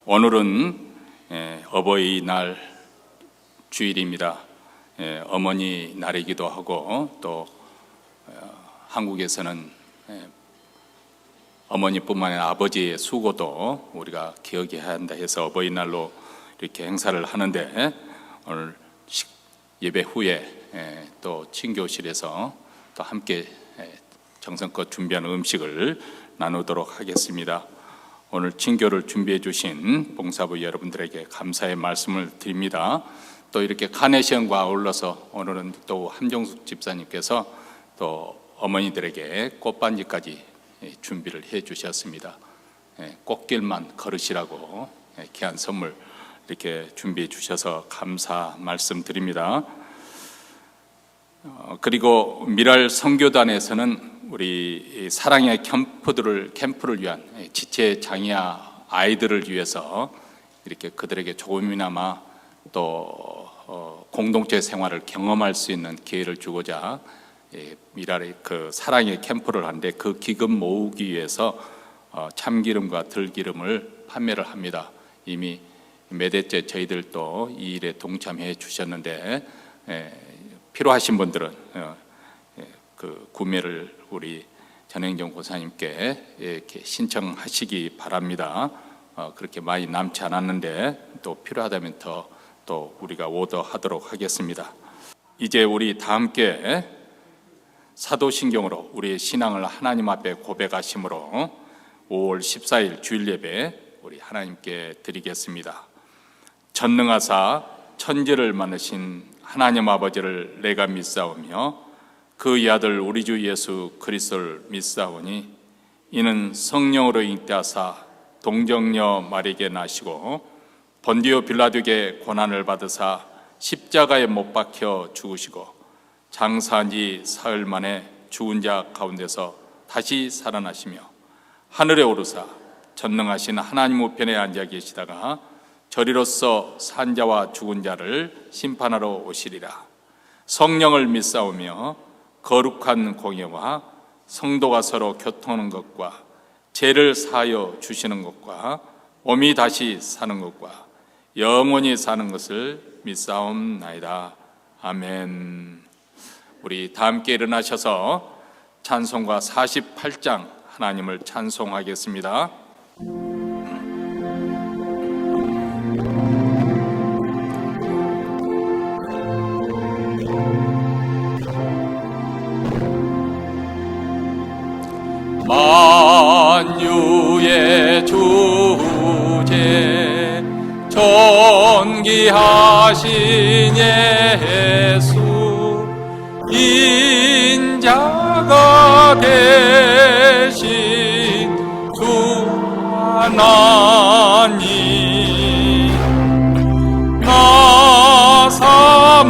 오늘은 어버이날 주일입니다. 어머니 날이기도 하고 또 한국에서는 어머니뿐만 아니라 아버지의 수고도 우리가 기억해야 한다 해서 어버이날로 이렇게 행사를 하는데, 오늘 예배 후에 또 친교실에서 또 함께 정성껏 준비한 음식을 나누도록 하겠습니다. 오늘 친교를 준비해 주신 봉사부 여러분들에게 감사의 말씀을 드립니다. 또 이렇게 카네이션과 아울러서 오늘은 또 함정숙 집사님께서 또 어머니들에게 꽃반지까지 준비를 해 주셨습니다. 꽃길만 걸으시라고 귀한 선물 이렇게 준비해 주셔서 감사 말씀드립니다. 그리고 미랄 선교단에서는 우리 사랑의 캠프를 위한 지체 장애아 아이들을 위해서 이렇게 그들에게 조금이나마 또 공동체 생활을 경험할 수 있는 기회를 주고자 미랄의 그 사랑의 캠프를 하는데, 그 기금 모으기 위해서 참기름과 들기름을 판매를 합니다. 이미 몇 해째 저희들도 이 일에 동참해 주셨는데, 필요하신 분들은 그 구매를 우리 전행정 고사님께 이렇게 신청하시기 바랍니다. 그렇게 많이 남지 않았는데 또 필요하다면 또 우리가 오더하도록 하겠습니다. 이제 우리 다 함께 사도신경으로 우리의 신앙을 하나님 앞에 고백하심으로 5월 14일 주일 예배 우리 하나님께 드리겠습니다. 전능하사 천지를 만드신 하나님 아버지를 내가 믿사오며 그의 아들 우리 주 예수 그리스도를 믿사오니, 이는 성령으로 잉태하사 동정녀 마리에게 나시고 본디오 빌라도에게 고난을 받으사 십자가에 못 박혀 죽으시고 장사한 지 사흘 만에 죽은 자 가운데서 다시 살아나시며 하늘에 오르사 전능하신 하나님 우편에 앉아 계시다가 저리로서 산 자와 죽은 자를 심판하러 오시리라. 성령을 믿사오며 거룩한 공예와 성도가 서로 교통하는 것과 죄를 사하여 주시는 것과 몸이 다시 사는 것과 영원히 사는 것을 믿사옵나이다. 아멘. 우리 다 함께 일어나셔서 찬송가 48장 하나님을 찬송하겠습니다. 만유의 주제 존귀하신 예수, 인자가 되신 주 하나님, 나 사모하여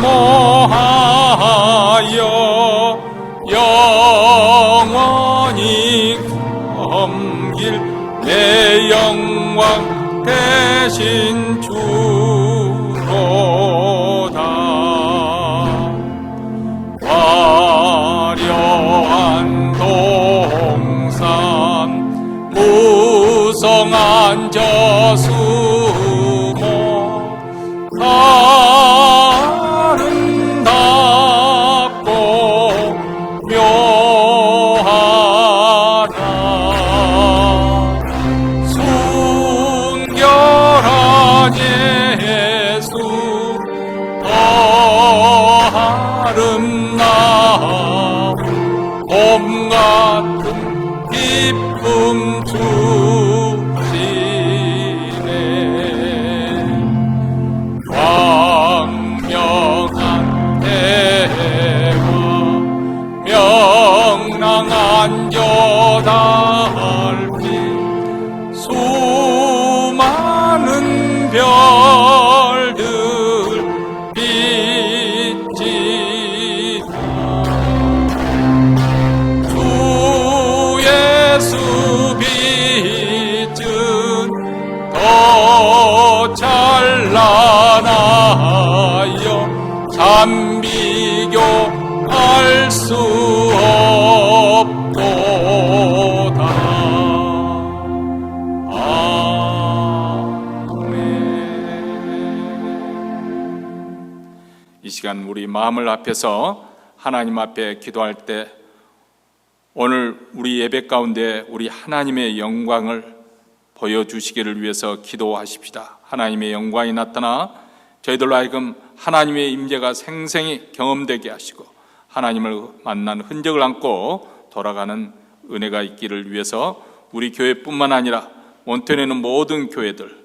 영원히 섬길 내 영광 대신 주로다. 화려한 동산 무성한 저수모 아름답고 묘하다. 순결한 예수 더 아름다운 봄 같은 기쁨 주시네. 광명한 대와 명랑한 저달빛 수많은 별들 빛지나 주 예수 빛은 더 찬란하여 잠비교 알 수 없도다. 시간 우리 마음을 앞에서 하나님 앞에 기도할 때 오늘 우리 예배 가운데 우리 하나님의 영광을 보여주시기를 위해서 기도하십시다. 하나님의 영광이 나타나 저희들로 하여금 하나님의 임재가 생생히 경험되게 하시고 하나님을 만난 흔적을 안고 돌아가는 은혜가 있기를 위해서 우리 교회뿐만 아니라 몬테네는 모든 교회들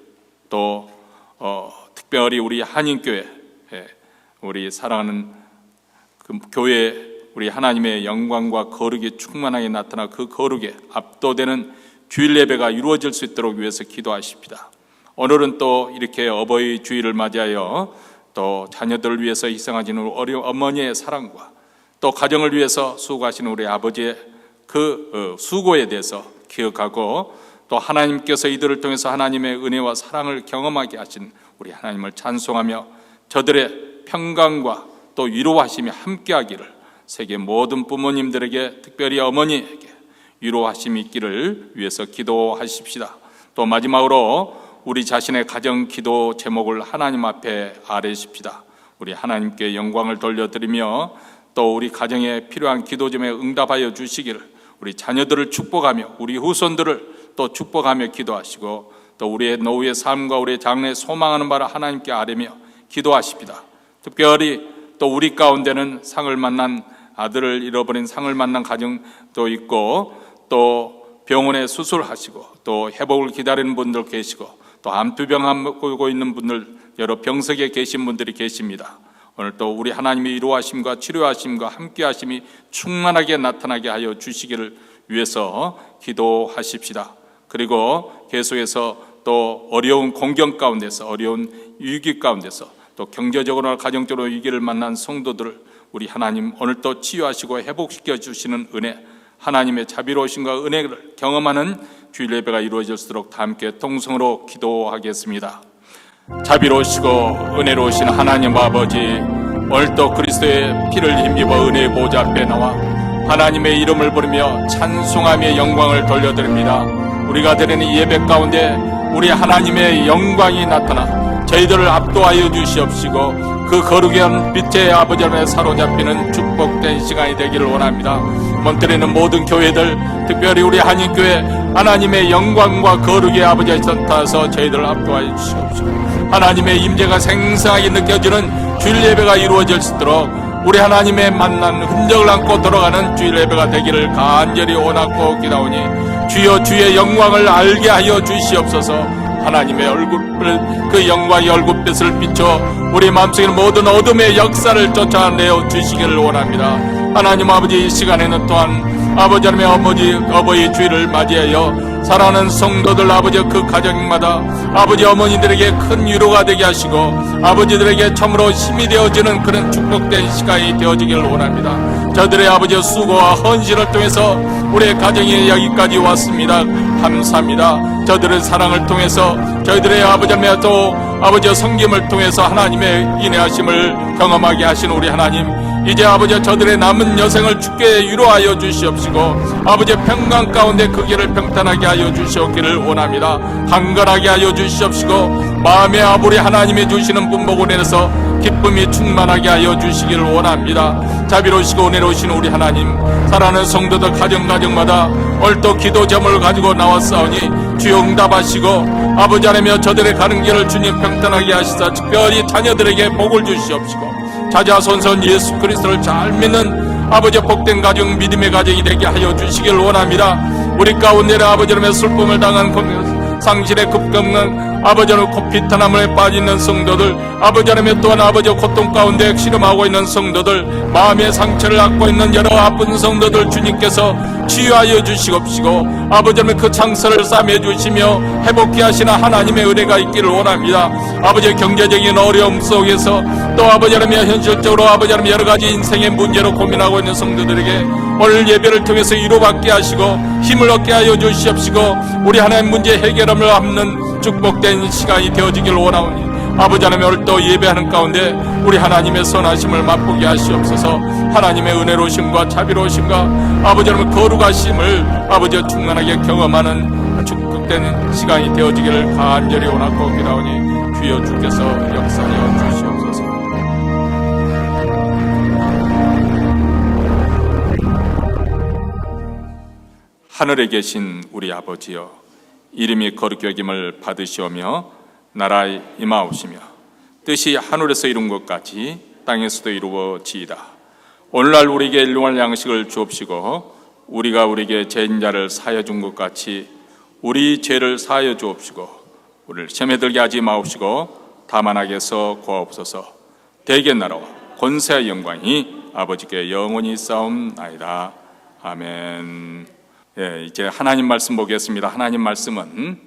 또 특별히 우리 한인교회 우리 사랑하는 그 교회 우리 하나님의 영광과 거룩이 충만하게 나타나 그 거룩에 압도되는 주일 예배가 이루어질 수 있도록 위해서 기도하십니다. 오늘은 또 이렇게 어버이 주일을 맞이하여 또 자녀들을 위해서 희생하시는 어려운 어머니의 사랑과 또 가정을 위해서 수고하시는 우리 아버지의 그 수고에 대해서 기억하고 또 하나님께서 이들을 통해서 하나님의 은혜와 사랑을 경험하게 하신 우리 하나님을 찬송하며 저들의 평강과 또 위로하심이 함께하기를 세계 모든 부모님들에게 특별히 어머니에게 위로하심이 있기를 위해서 기도하십시다. 또 마지막으로 우리 자신의 가정 기도 제목을 하나님 앞에 아뢰십시다. 우리 하나님께 영광을 돌려드리며 또 우리 가정에 필요한 기도 점에 응답하여 주시기를 우리 자녀들을 축복하며 우리 후손들을 또 축복하며 기도하시고 또 우리의 노후의 삶과 우리의 장래에 소망하는 바를 하나님께 아뢰며 기도하십니다. 특별히 또 우리 가운데는 상을 만난 아들을 잃어버린 상을 만난 가정도 있고 또 병원에 수술하시고 또 회복을 기다리는 분들 계시고 또 암투병 하고 있는 분들 여러 병석에 계신 분들이 계십니다. 오늘 또 우리 하나님의 위로하심과 치료하심과 함께하심이 충만하게 나타나게 하여 주시기를 위해서 기도하십시다. 그리고 계속해서 또 어려운 공경 가운데서 어려운 위기 가운데서 또 경제적으로나 가정적으로 위기를 만난 성도들을 우리 하나님 오늘 또 치유하시고 회복시켜 주시는 은혜 하나님의 자비로우심과 은혜를 경험하는 주일 예배가 이루어질수록 다 함께 통성으로 기도하겠습니다. 자비로우시고 은혜로우신 하나님 아버지 오늘 또 그리스도의 피를 힘입어 은혜의 보좌 앞에 나와 하나님의 이름을 부르며 찬송하며 영광을 돌려드립니다. 우리가 드리는 이 예배 가운데 우리 하나님의 영광이 나타나 저희들을 압도하여 주시옵시고 그 거룩한 빛의 아버지 안에 사로잡히는 축복된 시간이 되기를 원합니다. 몬테네는 모든 교회들 특별히 우리 한인교회 하나님의 영광과 거룩의 아버지에 선타서 저희들을 압도하여 주시옵시고 하나님의 임재가 생생하게 느껴지는 주일 예배가 이루어질 수 있도록 우리 하나님의 만난 흔적을 안고 돌아가는 주일 예배가 되기를 간절히 원하고 기도하오니 주여 주의 영광을 알게 하여 주시옵소서. 하나님의 얼굴을 그 영광의 얼굴빛을 비춰 우리 마음속에 모든 어둠의 역사를 쫓아내어 주시기를 원합니다. 하나님 아버지 이 시간에는 또한 아버지 하나님의 어버이 주일을 맞이하여 사랑하는 성도들 아버지 그 가정마다 아버지 어머니들에게 큰 위로가 되게 하시고 아버지들에게 참으로 힘이 되어지는 그런 축복된 시간이 되어지기를 원합니다. 저들의 아버지의 수고와 헌신을 통해서 우리의 가정이 여기까지 왔습니다. 감사합니다. 저들의 사랑을 통해서 저희들의 아버지 하나님 또 아버지의 섬김을 통해서 하나님의 인내하심을 경험하게 하신 우리 하나님 이제 아버지 저들의 남은 여생을 주께 위로하여 주시옵시고 아버지의 평강 가운데 그 길을 평탄하게 하여 주시옵기를 원합니다. 강건하게 하여 주시옵시고 마음의 아버지 하나님이 주시는 분복을 인해서 기쁨이 충만하게 하여 주시기를 원합니다. 자비로우시고 은혜로우신 우리 하나님 사랑하는 성도들 가정마다 오늘 또 기도 제목을 가지고 나왔사오니 주여 응답하시고 아버지 하나님여 저들의 가는 길을 주님 평탄하게 하시사 특별히 자녀들에게 복을 주시옵시고 자자손손 예수 그리스도를 잘 믿는 아버지 복된 가정 믿음의 가정이 되게 하여 주시기를 원합니다. 우리 가운데는 아버지 하나님의 슬픔을 당한 상실의 급경한 아버지 하나님 코피탄함에 빠지는 성도들 아버지 하나님 또한 아버지 고통 가운데 씨름하고 있는 성도들 마음의 상처를 안고 있는 여러 아픈 성도들 주님께서 치유하여 주시옵시고 아버지 하나님 그 창설을 싸매 주시며 회복케 하시는 하나님의 은혜가 있기를 원합니다. 아버지 경제적인 어려움 속에서 또 아버지 하나님 현실적으로 아버지 하나님 여러 가지 인생의 문제로 고민하고 있는 성도들에게 오늘 예배를 통해서 위로받게 하시고 힘을 얻게 하여 주시옵시고 우리 하나님 문제 해결함을 앞는 축복된 시간이 되어지길 원하오니 아버지 하나님 오늘 또 예배하는 가운데 우리 하나님의 선하심을 맛보게 하시옵소서. 하나님의 은혜로우심과 자비로우심과 아버지 하나님 거룩하심을 아버지 충만하게 경험하는 축복된 시간이 되어지기를 간절히 원하고 기도하오니 주여 주께서 역사하여 주시옵소서. 하늘에 계신 우리 아버지여, 이름이 거룩히 여김을 받으시오며 나라 임하옵시며 뜻이 하늘에서 이룬 것 같이 땅에서도 이루어지이다. 오늘날 우리에게 일용할 양식을 주옵시고 우리가 우리에게 죄인 자를 사하여 준 것 같이 우리 죄를 사하여 주옵시고 우리를 시험에 들게 하지 마옵시고 다만 악에서 구하옵소서. 대개 나라와 권세와 영광이 아버지께 영원히 싸움나이다. 아멘. 이제 하나님 말씀 보겠습니다. 하나님 말씀은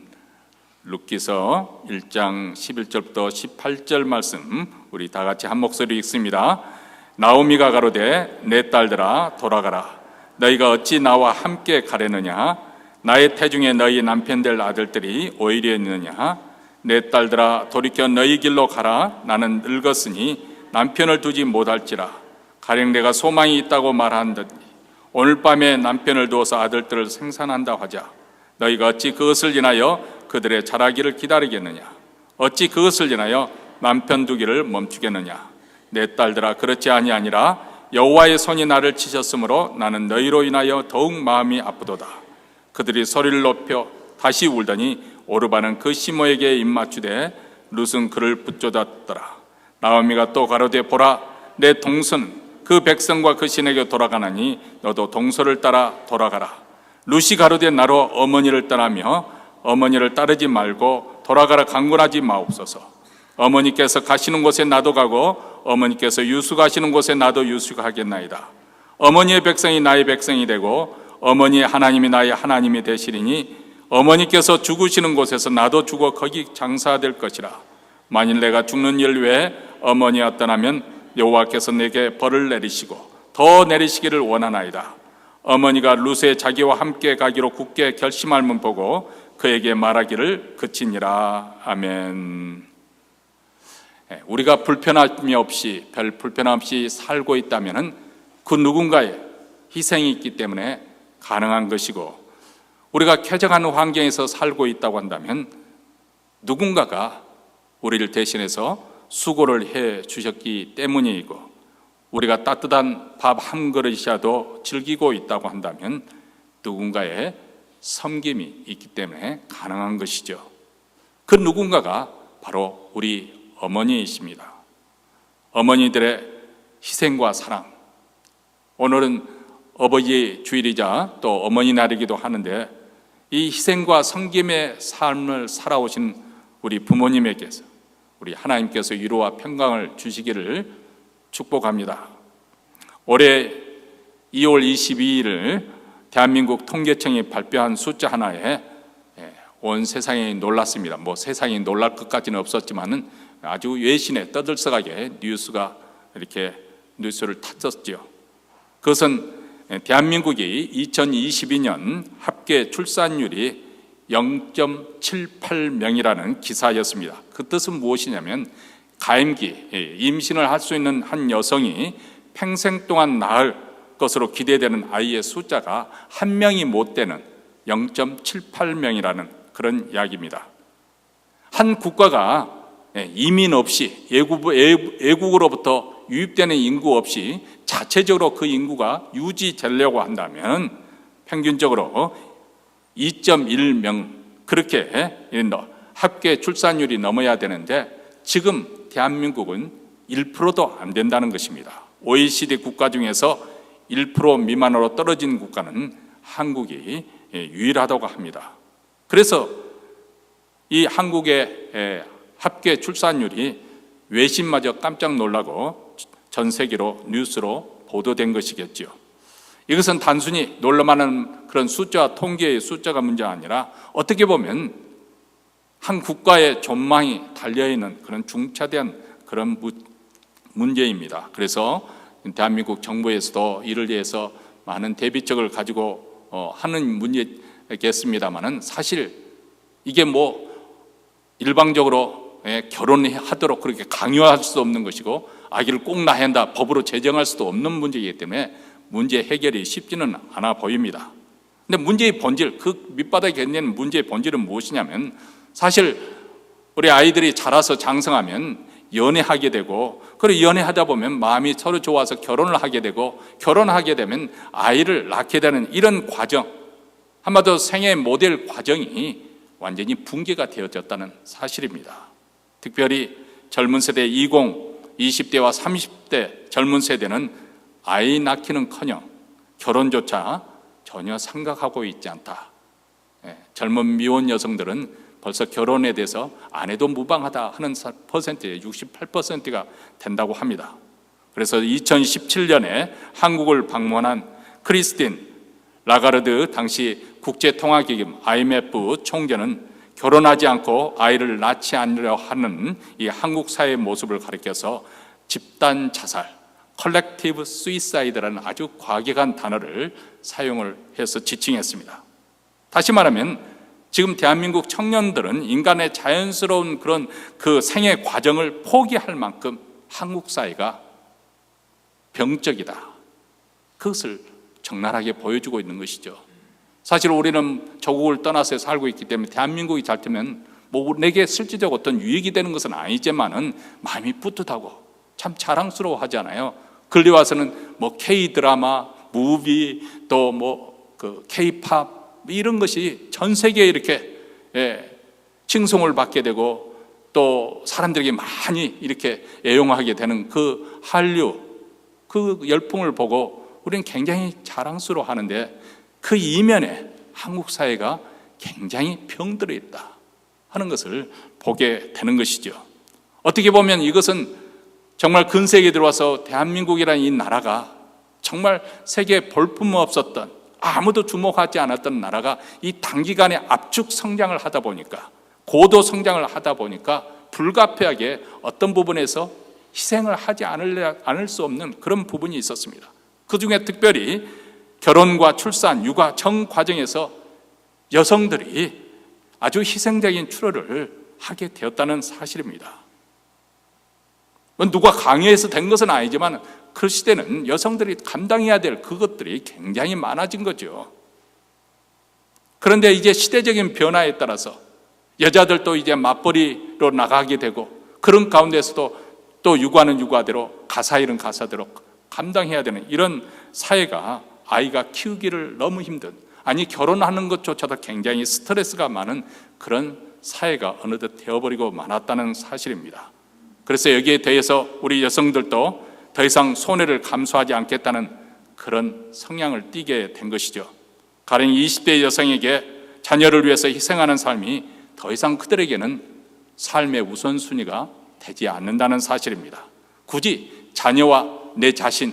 룻기서 1장 11절부터 18절 말씀, 우리 다 같이 한 목소리 읽습니다. 나오미가 가로되 내 딸들아 돌아가라. 너희가 어찌 나와 함께 가려느냐? 나의 태중에 너희 남편될 아들들이 오히려 있느냐? 내 딸들아 돌이켜 너희 길로 가라. 나는 늙었으니 남편을 두지 못할지라. 가령 내가 소망이 있다고 말한 듯 오늘 밤에 남편을 두어서 아들들을 생산한다 하자. 너희가 어찌 그것을 인하여 그들의 자라기를 기다리겠느냐? 어찌 그것을 인하여 남편 두기를 멈추겠느냐? 내 딸들아 그렇지 아니하니라. 여호와의 손이 나를 치셨으므로 나는 너희로 인하여 더욱 마음이 아프도다. 그들이 소리를 높여 다시 울더니 오르바는 그 시모에게 입맞추되 룻은 그를 붙잡았더라. 나오미가 또 가로되 보라, 내 동서는 그 백성과 그 신에게 돌아가나니 너도 동서를 따라 돌아가라. 룻이 가로되 나로 어머니를 떠나며 어머니를 따르지 말고 돌아가라 강권하지 마옵소서. 어머니께서 가시는 곳에 나도 가고 어머니께서 유숙하시는 곳에 나도 유숙하겠나이다. 어머니의 백성이 나의 백성이 되고 어머니의 하나님이 나의 하나님이 되시리니 어머니께서 죽으시는 곳에서 나도 죽어 거기 장사될 것이라. 만일 내가 죽는 일 외에 어머니와 떠나면 여호와께서 내게 벌을 내리시고 더 내리시기를 원하나이다. 어머니가 룻의 자기와 함께 가기로 굳게 결심할만 보고 그에게 말하기를 그치니라. 아멘. 우리가 불편함이 없이 별 불편함 없이 살고 있다면 그 누군가의 희생이 있기 때문에 가능한 것이고, 우리가 쾌적한 환경에서 살고 있다고 한다면 누군가가 우리를 대신해서 수고를 해 주셨기 때문이고, 우리가 따뜻한 밥 한 그릇이라도 즐기고 있다고 한다면 누군가의 섬김이 있기 때문에 가능한 것이죠. 그 누군가가 바로 우리 어머니이십니다. 어머니들의 희생과 사랑. 오늘은 어버이 주일이자 또 어머니 날이기도 하는데, 이 희생과 섬김의 삶을 살아오신 우리 부모님에게서 우리 하나님께서 위로와 평강을 주시기를 축복합니다. 올해 2월 22일을 대한민국 통계청이 발표한 숫자 하나에 온 세상이 놀랐습니다. 세상이 놀랄 것까지는 없었지만은 아주 외신에 떠들썩하게 이렇게 뉴스를 탔었죠. 그것은 대한민국이 2022년 합계 출산율이 0.78명이라는 기사였습니다. 그 뜻은 무엇이냐면 가임기, 임신을 할 수 있는 한 여성이 평생 동안 낳을 것으로 기대되는 아이의 숫자가 한 명이 못 되는 0.78명이라는 그런 이야기입니다. 한 국가가 이민 없이 외국으로부터 유입되는 인구 없이 자체적으로 그 인구가 유지되려고 한다면 평균적으로 2.1명 그렇게 합계 출산율이 넘어야 되는데 지금 대한민국은 1%도 안 된다는 것입니다. OECD 국가 중에서 1% 미만으로 떨어진 국가는 한국이 유일하다고 합니다. 그래서 이 한국의 합계 출산율이 외신마저 깜짝 놀라고 전 세계로 뉴스로 보도된 것이겠죠. 이것은 단순히 놀라만한 그런 숫자와 통계의 숫자가 문제가 아니라 어떻게 보면 한 국가의 전망이 달려있는 그런 중차대한 그런 문제입니다. 그래서 대한민국 정부에서도 이를 위해서 많은 대비책을 가지고 하는 문제겠습니다만은 사실 이게 일방적으로 결혼하도록 그렇게 강요할 수도 없는 것이고 아기를 꼭 낳아야 한다 법으로 제정할 수도 없는 문제이기 때문에 문제 해결이 쉽지는 않아 보입니다. 근데 문제의 본질, 그 밑바닥에 있는 문제의 본질은 무엇이냐면 사실 우리 아이들이 자라서 장성하면 연애하게 되고, 그리고 연애하다 보면 마음이 서로 좋아서 결혼을 하게 되고, 결혼하게 되면 아이를 낳게 되는 이런 과정, 한마디로 생애 모델 과정이 완전히 붕괴가 되어졌다는 사실입니다. 특별히 젊은 세대 20대와 30대 젊은 세대는 아이 낳기는커녕 결혼조차 전혀 생각하고 있지 않다. 젊은 미혼 여성들은 벌써 결혼에 대해서 안 해도 무방하다 하는 퍼센트의 68%가 된다고 합니다. 그래서 2017년에 한국을 방문한 크리스틴 라가르드 당시 국제통화기금 IMF 총재는 결혼하지 않고 아이를 낳지 않으려 하는 이 한국 사회의 모습을 가리켜서 집단 자살, 컬렉티브 수이사이드라는 아주 과격한 단어를 사용을 해서 지칭했습니다. 다시 말하면 지금 대한민국 청년들은 인간의 자연스러운 그런 그 생애 과정을 포기할 만큼 한국 사회가 병적이다. 그것을 적나라하게 보여주고 있는 것이죠. 사실 우리는 조국을 떠나서 살고 있기 때문에 대한민국이 잘 되면 뭐 내게 실질적 어떤 유익이 되는 것은 아니지만은 마음이 뿌듯하고 참 자랑스러워 하잖아요. 근래 와서는 뭐 K-드라마, 무비, 또 뭐 그 K-팝 이런 것이 전 세계에 이렇게 칭송을 받게 되고 또 사람들에게 많이 이렇게 애용하게 되는 그 한류, 그 열풍을 보고 우리는 굉장히 자랑스러워 하는데 그 이면에 한국 사회가 굉장히 병들어 있다 하는 것을 보게 되는 것이죠. 어떻게 보면 이것은 정말 근세기에 들어와서 대한민국이라는 이 나라가 정말 세계에 볼품없었던 아무도 주목하지 않았던 나라가 이 단기간에 압축 성장을 하다 보니까 고도 성장을 하다 보니까 불가피하게 어떤 부분에서 희생을 하지 않을 수 없는 그런 부분이 있었습니다. 그 중에 특별히 결혼과 출산, 육아, 정 과정에서 여성들이 아주 희생적인 출혈을 하게 되었다는 사실입니다. 누가 강요해서 된 것은 아니지만 그 시대는 여성들이 감당해야 될 그것들이 굉장히 많아진 거죠. 그런데 이제 시대적인 변화에 따라서 여자들도 이제 맞벌이로 나가게 되고 그런 가운데서도 또 육아는 육아대로 가사일은 가사대로 감당해야 되는 이런 사회가 아이가 키우기를 너무 힘든, 아니 결혼하는 것조차도 굉장히 스트레스가 많은 그런 사회가 어느덧 되어버리고 말았다는 사실입니다. 그래서 여기에 대해서 우리 여성들도 더 이상 손해를 감수하지 않겠다는 그런 성향을 띠게 된 것이죠. 가령 20대 여성에게 자녀를 위해서 희생하는 삶이 더 이상 그들에게는 삶의 우선순위가 되지 않는다는 사실입니다. 굳이 자녀와 내 자신,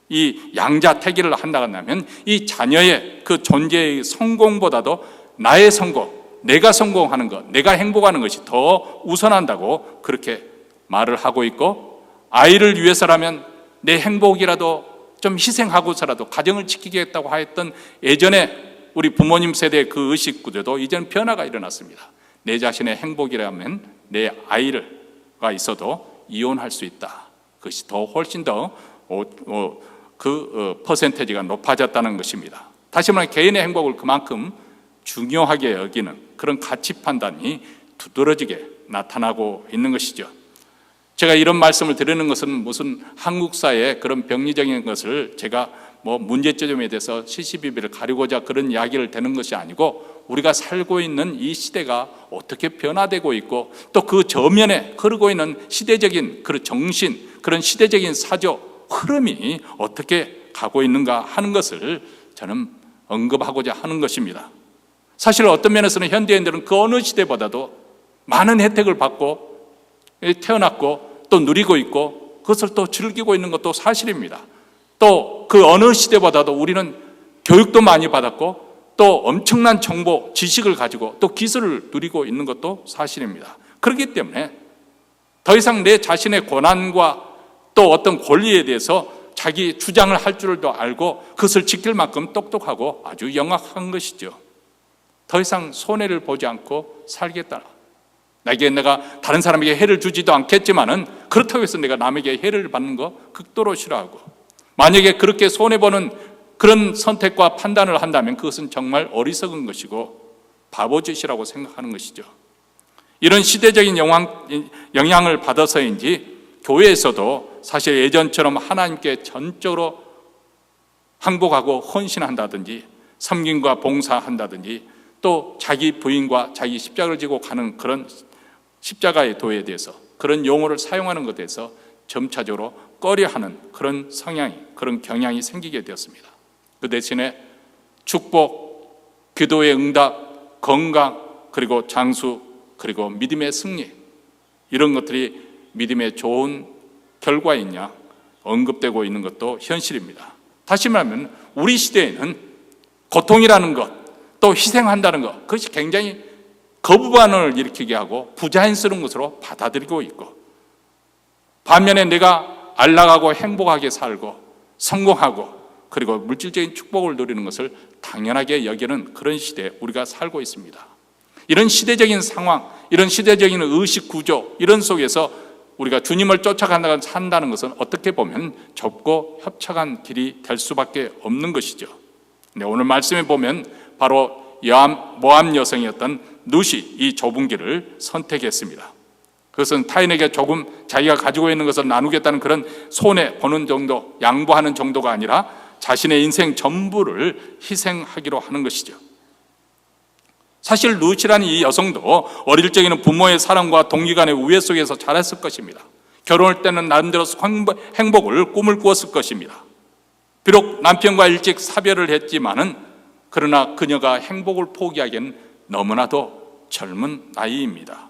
이 양자택일을 한다면 이 자녀의 그 존재의 성공보다도 나의 성공, 내가 성공하는 것, 내가 행복하는 것이 더 우선한다고 그렇게 말을 하고 있고, 아이를 위해서라면 내 행복이라도 좀 희생하고서라도 가정을 지키겠다고 하였던 예전에 우리 부모님 세대의 그 의식 구조도 이제는 변화가 일어났습니다. 내 자신의 행복이라면 내 아이가 있어도 이혼할 수 있다. 그것이 더 훨씬 더 퍼센테이지가 높아졌다는 것입니다. 다시 말해 개인의 행복을 그만큼 중요하게 여기는 그런 가치 판단이 두드러지게 나타나고 있는 것이죠. 제가 이런 말씀을 드리는 것은 무슨 한국 사회의 그런 병리적인 것을 제가 뭐 문제점에 대해서 시시비비를 가리고자 그런 이야기를 되는 것이 아니고, 우리가 살고 있는 이 시대가 어떻게 변화되고 있고 또 그 저면에 흐르고 있는 시대적인 그런 정신, 그런 시대적인 사조 흐름이 어떻게 가고 있는가 하는 것을 저는 언급하고자 하는 것입니다. 사실 어떤 면에서는 현대인들은 그 어느 시대보다도 많은 혜택을 받고 태어났고 또 누리고 있고 그것을 또 즐기고 있는 것도 사실입니다. 또 그 어느 시대보다도 우리는 교육도 많이 받았고 또 엄청난 정보, 지식을 가지고 또 기술을 누리고 있는 것도 사실입니다. 그렇기 때문에 더 이상 내 자신의 권한과 또 어떤 권리에 대해서 자기 주장을 할 줄도 알고 그것을 지킬 만큼 똑똑하고 아주 영악한 것이죠. 더 이상 손해를 보지 않고 살겠다. 내가 다른 사람에게 해를 주지도 않겠지만은 그렇다고 해서 내가 남에게 해를 받는 거 극도로 싫어하고, 만약에 그렇게 손해보는 그런 선택과 판단을 한다면 그것은 정말 어리석은 것이고 바보짓이라고 생각하는 것이죠. 이런 시대적인 영향을 받아서인지 교회에서도 사실 예전처럼 하나님께 전적으로 항복하고 헌신한다든지 섬김과 봉사한다든지 또 자기 부인과 자기 십자가를 지고 가는 그런 십자가의 도에 대해서 그런 용어를 사용하는 것에 대해서 점차적으로 꺼려하는 그런 성향이, 그런 경향이 생기게 되었습니다. 그 대신에 축복, 기도의 응답, 건강, 그리고 장수, 그리고 믿음의 승리, 이런 것들이 믿음의 좋은 결과이냐 언급되고 있는 것도 현실입니다. 다시 말하면 우리 시대에는 고통이라는 것, 또 희생한다는 것, 그것이 굉장히 거부반응을 일으키게 하고 부자연스러운 것으로 받아들이고 있고, 반면에 내가 안락하고 행복하게 살고 성공하고 그리고 물질적인 축복을 누리는 것을 당연하게 여기는 그런 시대에 우리가 살고 있습니다. 이런 시대적인 상황, 이런 시대적인 의식 구조, 이런 속에서 우리가 주님을 쫓아간다고 산다는 것은 어떻게 보면 좁고 협착한 길이 될 수밖에 없는 것이죠. 근데 오늘 말씀에 보면 바로 모압 여성이었던 룻이 이 좁은 길을 선택했습니다. 그것은 타인에게 조금 자기가 가지고 있는 것을 나누겠다는 그런 손해 보는 정도, 양보하는 정도가 아니라 자신의 인생 전부를 희생하기로 하는 것이죠. 사실 룻이라는 이 여성도 어릴 적에는 부모의 사랑과 동기간의 우애 속에서 자랐을 것입니다. 결혼할 때는 나름대로 행복을 꿈을 꾸었을 것입니다. 비록 남편과 일찍 사별을 했지만은 그러나 그녀가 행복을 포기하기엔 너무나도 젊은 나이입니다.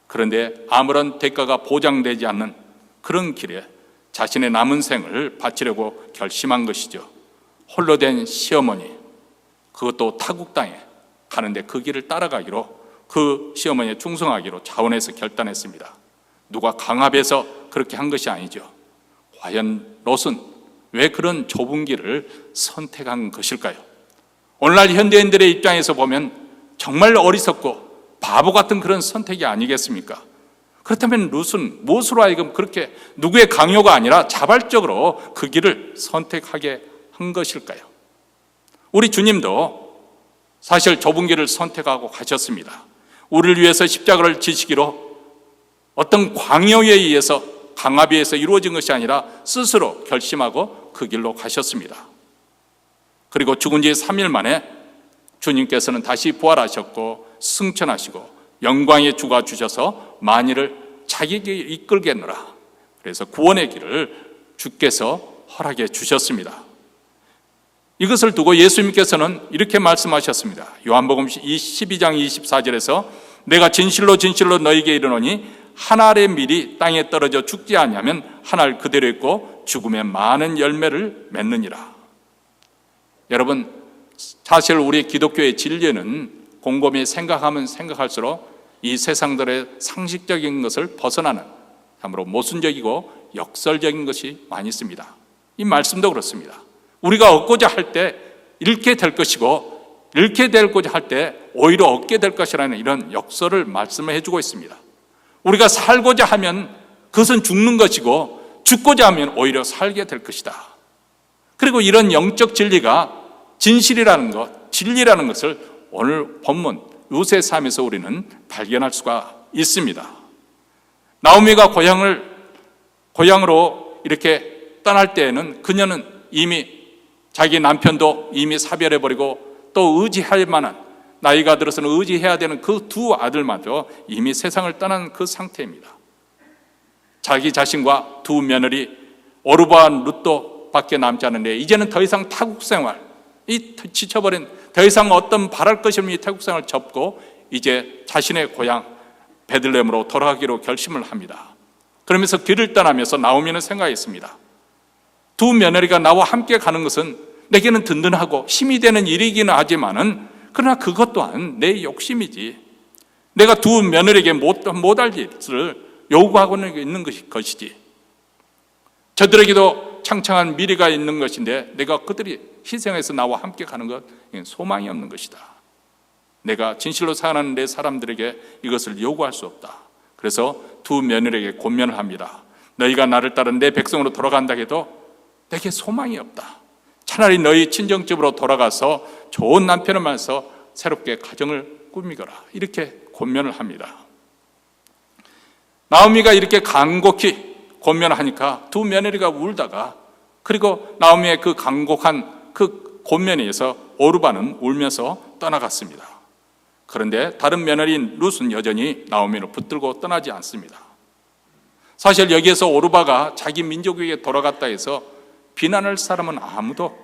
그런데 아무런 대가가 보장되지 않는 그런 길에 자신의 남은 생을 바치려고 결심한 것이죠. 홀로 된 시어머니, 그것도 타국 땅에 가는데 그 길을 따라가기로, 그 시어머니에 충성하기로 자원해서 결단했습니다. 누가 강압해서 그렇게 한 것이 아니죠. 과연 롯은 왜 그런 좁은 길을 선택한 것일까요? 오늘날 현대인들의 입장에서 보면 정말 어리석고 바보 같은 그런 선택이 아니겠습니까? 그렇다면 룻은 무엇으로 하여금 그렇게 누구의 강요가 아니라 자발적으로 그 길을 선택하게 한 것일까요? 우리 주님도 사실 좁은 길을 선택하고 가셨습니다. 우리를 위해서 십자가를 지시기로 어떤 광요에 의해서, 강압에 의해서 이루어진 것이 아니라 스스로 결심하고 그 길로 가셨습니다. 그리고 죽은 지 3일 만에 주님께서는 다시 부활하셨고 승천하시고 영광의 주가 주셔서 만일을 자기에게 이끌겠노라. 그래서 구원의 길을 주께서 허락해 주셨습니다. 이것을 두고 예수님께서는 이렇게 말씀하셨습니다. 요한복음 12장 24절에서 내가 진실로 진실로 너희에게 이르노니 한 알의 밀이 땅에 떨어져 죽지 아니하면 한 알 그대로 있고 죽음의 많은 열매를 맺느니라. 여러분, 사실 우리 기독교의 진리는 곰곰이 생각하면 생각할수록 이 세상들의 상식적인 것을 벗어나는 참으로 모순적이고 역설적인 것이 많이 있습니다. 이 말씀도 그렇습니다. 우리가 얻고자 할 때 잃게 될 것이고 잃게 되고자 할 때 오히려 얻게 될 것이라는 이런 역설을 말씀을 해주고 있습니다. 우리가 살고자 하면 그것은 죽는 것이고 죽고자 하면 오히려 살게 될 것이다. 그리고 이런 영적 진리가 진실이라는 것, 진리라는 것을 오늘 본문 룻의 삶에서 우리는 발견할 수가 있습니다. 나오미가 고향으로 이렇게 떠날 때에는 그녀는 이미 자기 남편도 이미 사별해버리고 또 의지할 만한, 나이가 들어서는 의지해야 되는 그 두 아들마저 이미 세상을 떠난 그 상태입니다. 자기 자신과 두 며느리 오르바와 룻도 밖에 남지 않은데 이제는 더 이상 타국 생활, 이 지쳐버린, 더 이상 어떤 바랄 것이 없는 이 타국 생활을 접고 이제 자신의 고향 베들레헴으로 돌아가기로 결심을 합니다. 그러면서 길을 떠나면서 나오미는 생각했습니다. 두 며느리가 나와 함께 가는 것은 내게는 든든하고 힘이 되는 일이기는 하지만은 그러나 그것 또한 내 욕심이지. 내가 두 며느리에게 못할 일을 요구하고 있는 것이지. 저들에게도 창창한 미래가 있는 것인데 내가 그들이 희생해서 나와 함께 가는 것, 소망이 없는 것이다. 내가 진실로 사랑하는 내 사람들에게 이것을 요구할 수 없다. 그래서 두 며느리에게 권면을 합니다. 너희가 나를 따른 내 백성으로 돌아간다 해도 내게 소망이 없다. 차라리 너희 친정집으로 돌아가서 좋은 남편을 만나서 새롭게 가정을 꾸미거라. 이렇게 권면을 합니다. 나오미가 이렇게 간곡히 권면을 하니까 두 며느리가 울다가, 그리고 나오미의 그 간곡한 그 권면에 의해서 오르바는 울면서 떠나갔습니다. 그런데 다른 며느리인 룻은 여전히 나오미를 붙들고 떠나지 않습니다. 사실 여기에서 오르바가 자기 민족에게 돌아갔다 해서 비난할 사람은 아무도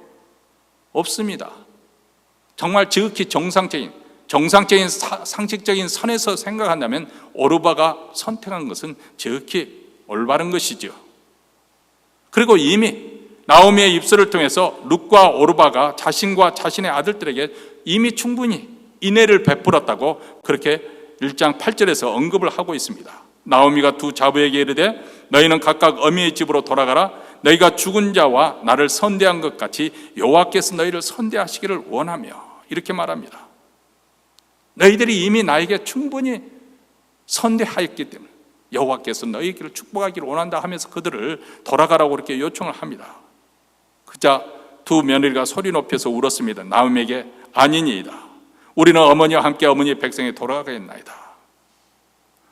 없습니다. 정말 지극히 정상적인 상식적인 선에서 생각한다면 오르바가 선택한 것은 지극히 올바른 것이죠. 그리고 이미 나오미의 입술을 통해서 룻과 오르바가 자신과 자신의 아들들에게 이미 충분히 인애를 베풀었다고 그렇게 1장 8절에서 언급을 하고 있습니다. 나오미가 두 자부에게 이르되 너희는 각각 어미의 집으로 돌아가라. 너희가 죽은 자와 나를 선대한 것 같이 여호와께서 너희를 선대하시기를 원하며, 이렇게 말합니다. 너희들이 이미 나에게 충분히 선대하였기 때문에 여호와께서 너희 길을 축복하기를 원한다 하면서 그들을 돌아가라고 이렇게 요청을 합니다. 그자 두 며느리가 소리 높여서 울었습니다. 나오미에게 아니니이다. 우리는 어머니와 함께 어머니의 백성에 돌아가겠나이다.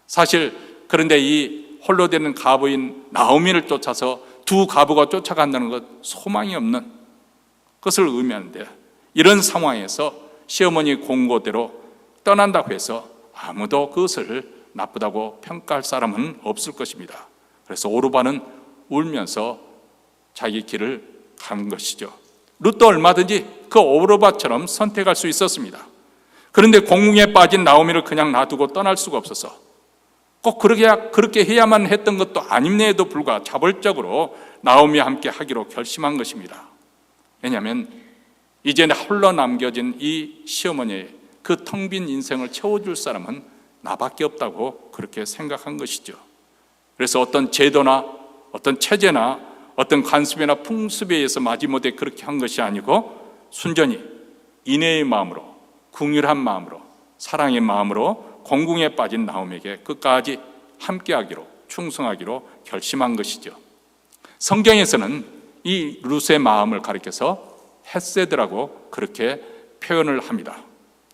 사실 그런데 이 홀로 되는 과부인 나오미를 쫓아서 두 과부가 쫓아간다는 것 소망이 없는 것을 의미하는데, 이런 상황에서 시어머니 공고대로 떠난다고 해서 아무도 그것을 나쁘다고 평가할 사람은 없을 것입니다. 그래서 오르바는 울면서 자기 길을 간 것이죠. 룻도 얼마든지 그 오르바처럼 선택할 수 있었습니다. 그런데 공궁에 빠진 나오미를 그냥 놔두고 떠날 수가 없어서 꼭 그렇게 해야만 했던 것도 아님에도 불구하고 자발적으로 나오미와 함께 하기로 결심한 것입니다. 왜냐하면 이제 홀로 남겨진 이 시어머니의 그 텅 빈 인생을 채워줄 사람은 나밖에 없다고 그렇게 생각한 것이죠. 그래서 어떤 제도나 어떤 체제나 어떤 관습이나 풍습에 의해서 마지못해 그렇게 한 것이 아니고 순전히 인애의 마음으로, 긍휼한 마음으로, 사랑의 마음으로 공궁에 빠진 나오미에게 끝까지 함께하기로, 충성하기로 결심한 것이죠. 성경에서는 이 룻의 마음을 가리켜서 헤세드라고 그렇게 표현을 합니다.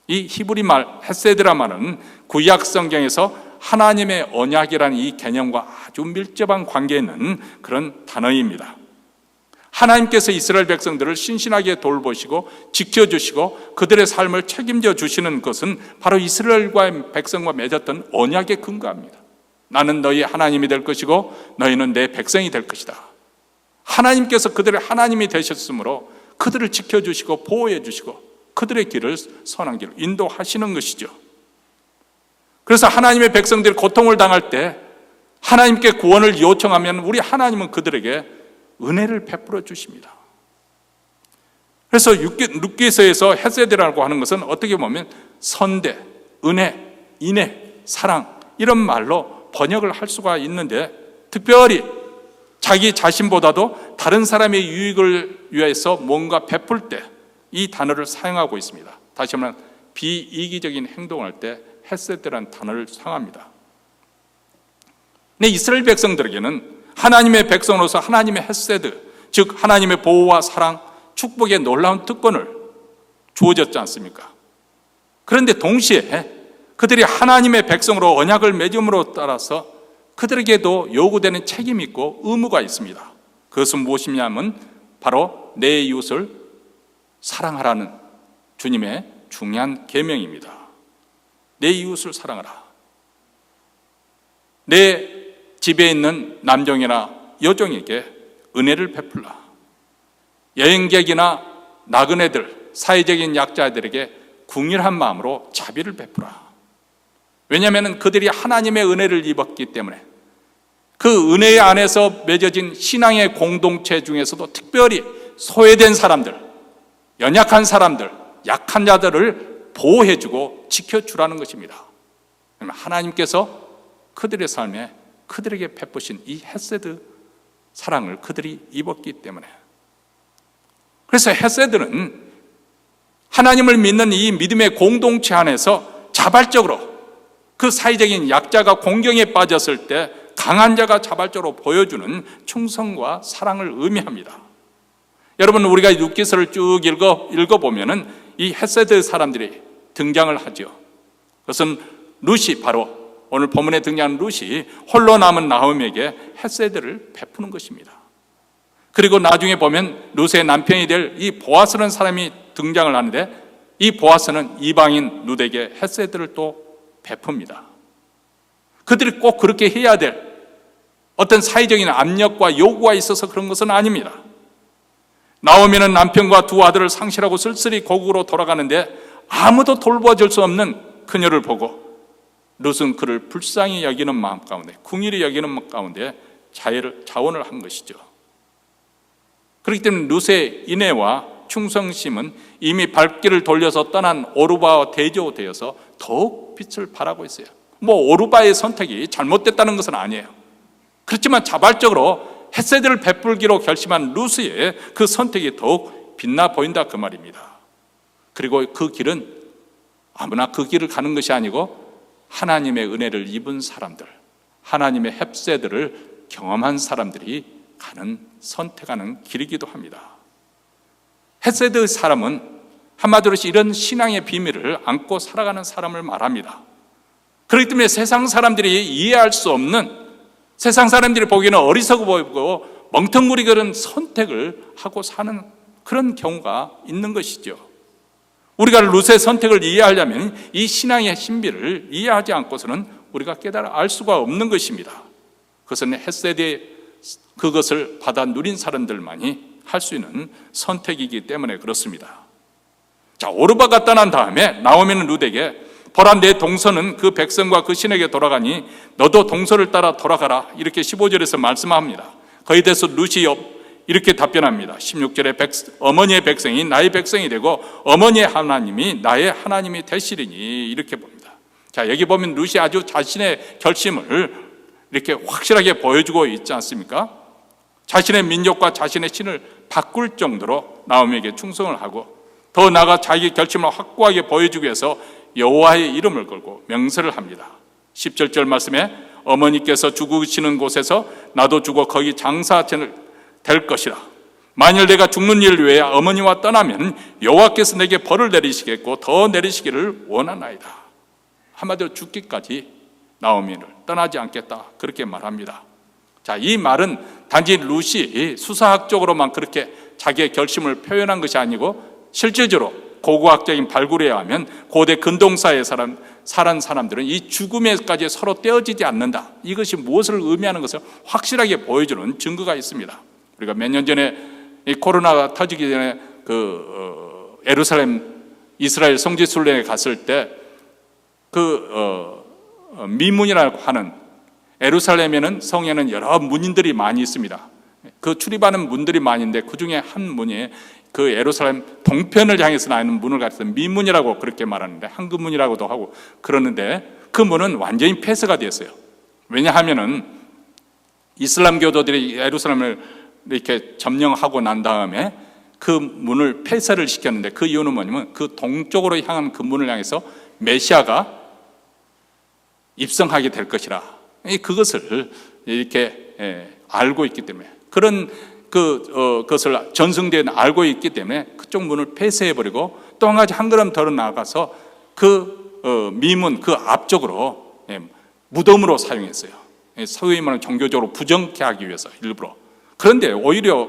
이 히브리 말 헤세드라 말은 구약 성경에서 하나님의 언약이라는 이 개념과 아주 밀접한 관계에 있는 그런 단어입니다. 하나님께서 이스라엘 백성들을 신실하게 돌보시고 지켜주시고 그들의 삶을 책임져 주시는 것은 바로 이스라엘과의 백성과 맺었던 언약에 근거합니다. 나는 너희 하나님이 될 것이고 너희는 내 백성이 될 것이다. 하나님께서 그들의 하나님이 되셨으므로 그들을 지켜주시고 보호해 주시고 그들의 길을 선한 길로 인도하시는 것이죠. 그래서 하나님의 백성들이 고통을 당할 때 하나님께 구원을 요청하면 우리 하나님은 그들에게 은혜를 베풀어 주십니다. 그래서 룻기서에서 헤세드라고 하는 것은 어떻게 보면 선대, 은혜, 인애, 사랑 이런 말로 번역을 할 수가 있는데, 특별히 자기 자신보다도 다른 사람의 유익을 위해서 뭔가 베풀 때 이 단어를 사용하고 있습니다. 다시 말하면 비이기적인 행동을 할 때 헤세드라는 단어를 사용합니다. 근데 이스라엘 백성들에게는 하나님의 백성으로서 하나님의 헤세드, 즉 하나님의 보호와 사랑, 축복의 놀라운 특권을 주어졌지 않습니까? 그런데 동시에 그들이 하나님의 백성으로 언약을 맺음으로 따라서 그들에게도 요구되는 책임이 있고 의무가 있습니다. 그것은 무엇이냐면 바로 내 이웃을 사랑하라는 주님의 중요한 계명입니다. 내 이웃을 사랑하라. 내 집에 있는 남종이나 여종에게 은혜를 베풀라. 여행객이나 나그네들, 사회적인 약자들에게 긍휼한 마음으로 자비를 베풀라. 왜냐하면 그들이 하나님의 은혜를 입었기 때문에 그 은혜 안에서 맺어진 신앙의 공동체 중에서도 특별히 소외된 사람들, 연약한 사람들, 약한 자들을 보호해주고 지켜주라는 것입니다. 하나님께서 그들의 삶에 그들에게 베푸신 이 헤세드 사랑을 그들이 입었기 때문에, 그래서 헤세드는 하나님을 믿는 이 믿음의 공동체 안에서 자발적으로 그 사회적인 약자가 공경에 빠졌을 때 강한 자가 자발적으로 보여주는 충성과 사랑을 의미합니다. 여러분, 우리가 룻기서를 쭉 읽어보면은 이 헤세드 사람들이 등장을 하죠. 그것은 룻이, 바로 오늘 본문에 등장하는 룻이 홀로 남은 나오미에게 헤세드를 베푸는 것입니다. 그리고 나중에 보면 룻의 남편이 될 이 보아스라는 사람이 등장을 하는데 이 보아스는 이방인 룻에게 헤세드를 또 베풉니다. 그들이 꼭 그렇게 해야 될 어떤 사회적인 압력과 요구가 있어서 그런 것은 아닙니다. 나오미는 남편과 두 아들을 상실하고 쓸쓸히 고국으로 돌아가는데 아무도 돌봐줄 수 없는 그녀를 보고 룻은 그를 불쌍히 여기는 마음 가운데, 궁일이 여기는 마음 가운데 자원을 한 것이죠. 그렇기 때문에 룻의 인애와 충성심은 이미 발길을 돌려서 떠난 오르바와 대조되어서 더욱 빛을 발하고 있어요. 오르바의 선택이 잘못됐다는 것은 아니에요. 그렇지만 자발적으로 헤세드를 베풀기로 결심한 룻의 그 선택이 더욱 빛나 보인다, 그 말입니다. 그리고 그 길은 아무나 그 길을 가는 것이 아니고 하나님의 은혜를 입은 사람들, 하나님의 헤세드를 경험한 사람들이 선택하는 길이기도 합니다. 헤세드 사람은 한마디로 이런 신앙의 비밀을 안고 살아가는 사람을 말합니다. 그렇기 때문에 세상 사람들이 이해할 수 없는, 세상 사람들이 보기에는 어리석어 보이고 멍텅구리거리는 선택을 하고 사는 그런 경우가 있는 것이죠. 우리가 룻의 선택을 이해하려면 이 신앙의 신비를 이해하지 않고서는 우리가 알 수가 없는 것입니다. 그것은 헤세드의 그것을 받아 누린 사람들만이 할 수 있는 선택이기 때문에 그렇습니다. 자, 오르바가 떠난 다음에 나오미는 룻에게 보라, 내 동서는 그 백성과 그 신에게 돌아가니 너도 동서를 따라 돌아가라, 이렇게 15절에서 말씀합니다. 거기에 대해서 룻이 이렇게 답변합니다. 16절에 어머니의 백성이 나의 백성이 되고 어머니의 하나님이 나의 하나님이 되시리니, 이렇게 봅니다. 자, 여기 보면 룻이 아주 자신의 결심을 이렇게 확실하게 보여주고 있지 않습니까? 자신의 민족과 자신의 신을 바꿀 정도로 나오미에게 충성을 하고, 더 나아가 자기 결심을 확고하게 보여주기 위해서 여호와의 이름을 걸고 명세를 합니다. 17절 말씀에 어머니께서 죽으시는 곳에서 나도 죽어 거기 장사될 것이라. 만일 내가 죽는 일 외에 어머니와 떠나면 여호와께서 내게 벌을 내리시겠고 더 내리시기를 원하나이다. 한마디로 죽기까지 나오미를 떠나지 않겠다, 그렇게 말합니다. 자, 이 말은 단지 룻이 수사학적으로만 그렇게 자기의 결심을 표현한 것이 아니고 실질적으로 고고학적인 발굴에 의하면 고대 근동사에 살은 사람들은 이 죽음에까지 서로 떼어지지 않는다, 이것이 무엇을 의미하는 것을 확실하게 보여주는 증거가 있습니다. 우리가 몇 년 전에 이 코로나가 터지기 전에 예루살렘 이스라엘 성지 순례에 갔을 때 미문이라고 하는, 예루살렘에는 성에는 여러 문인들이 많이 있습니다. 그 출입하는 문들이 많이 있는데 그 중에 한 문이 그 예루살렘 동편을 향해서 나오는 문을 가리켜서 미문이라고 그렇게 말하는데, 황금문이라고도 하고 그러는데, 그 문은 완전히 폐쇄가 되었어요. 왜냐하면은 이슬람 교도들이 예루살렘을 이렇게 점령하고 난 다음에 그 문을 폐쇄를 시켰는데, 그 이유는 뭐냐면 그 동쪽으로 향한 그 문을 향해서 메시아가 입성하게 될 것이라, 그것을 이렇게 알고 있기 때문에, 그런 그것을 전승대는 알고 있기 때문에 그쪽 문을 폐쇄해버리고 또 한 가지 한 걸음 더 나아가서 그 미문 그 앞쪽으로 무덤으로 사용했어요. 소위 말하는 종교적으로 부정케 하기 위해서 일부러. 그런데 오히려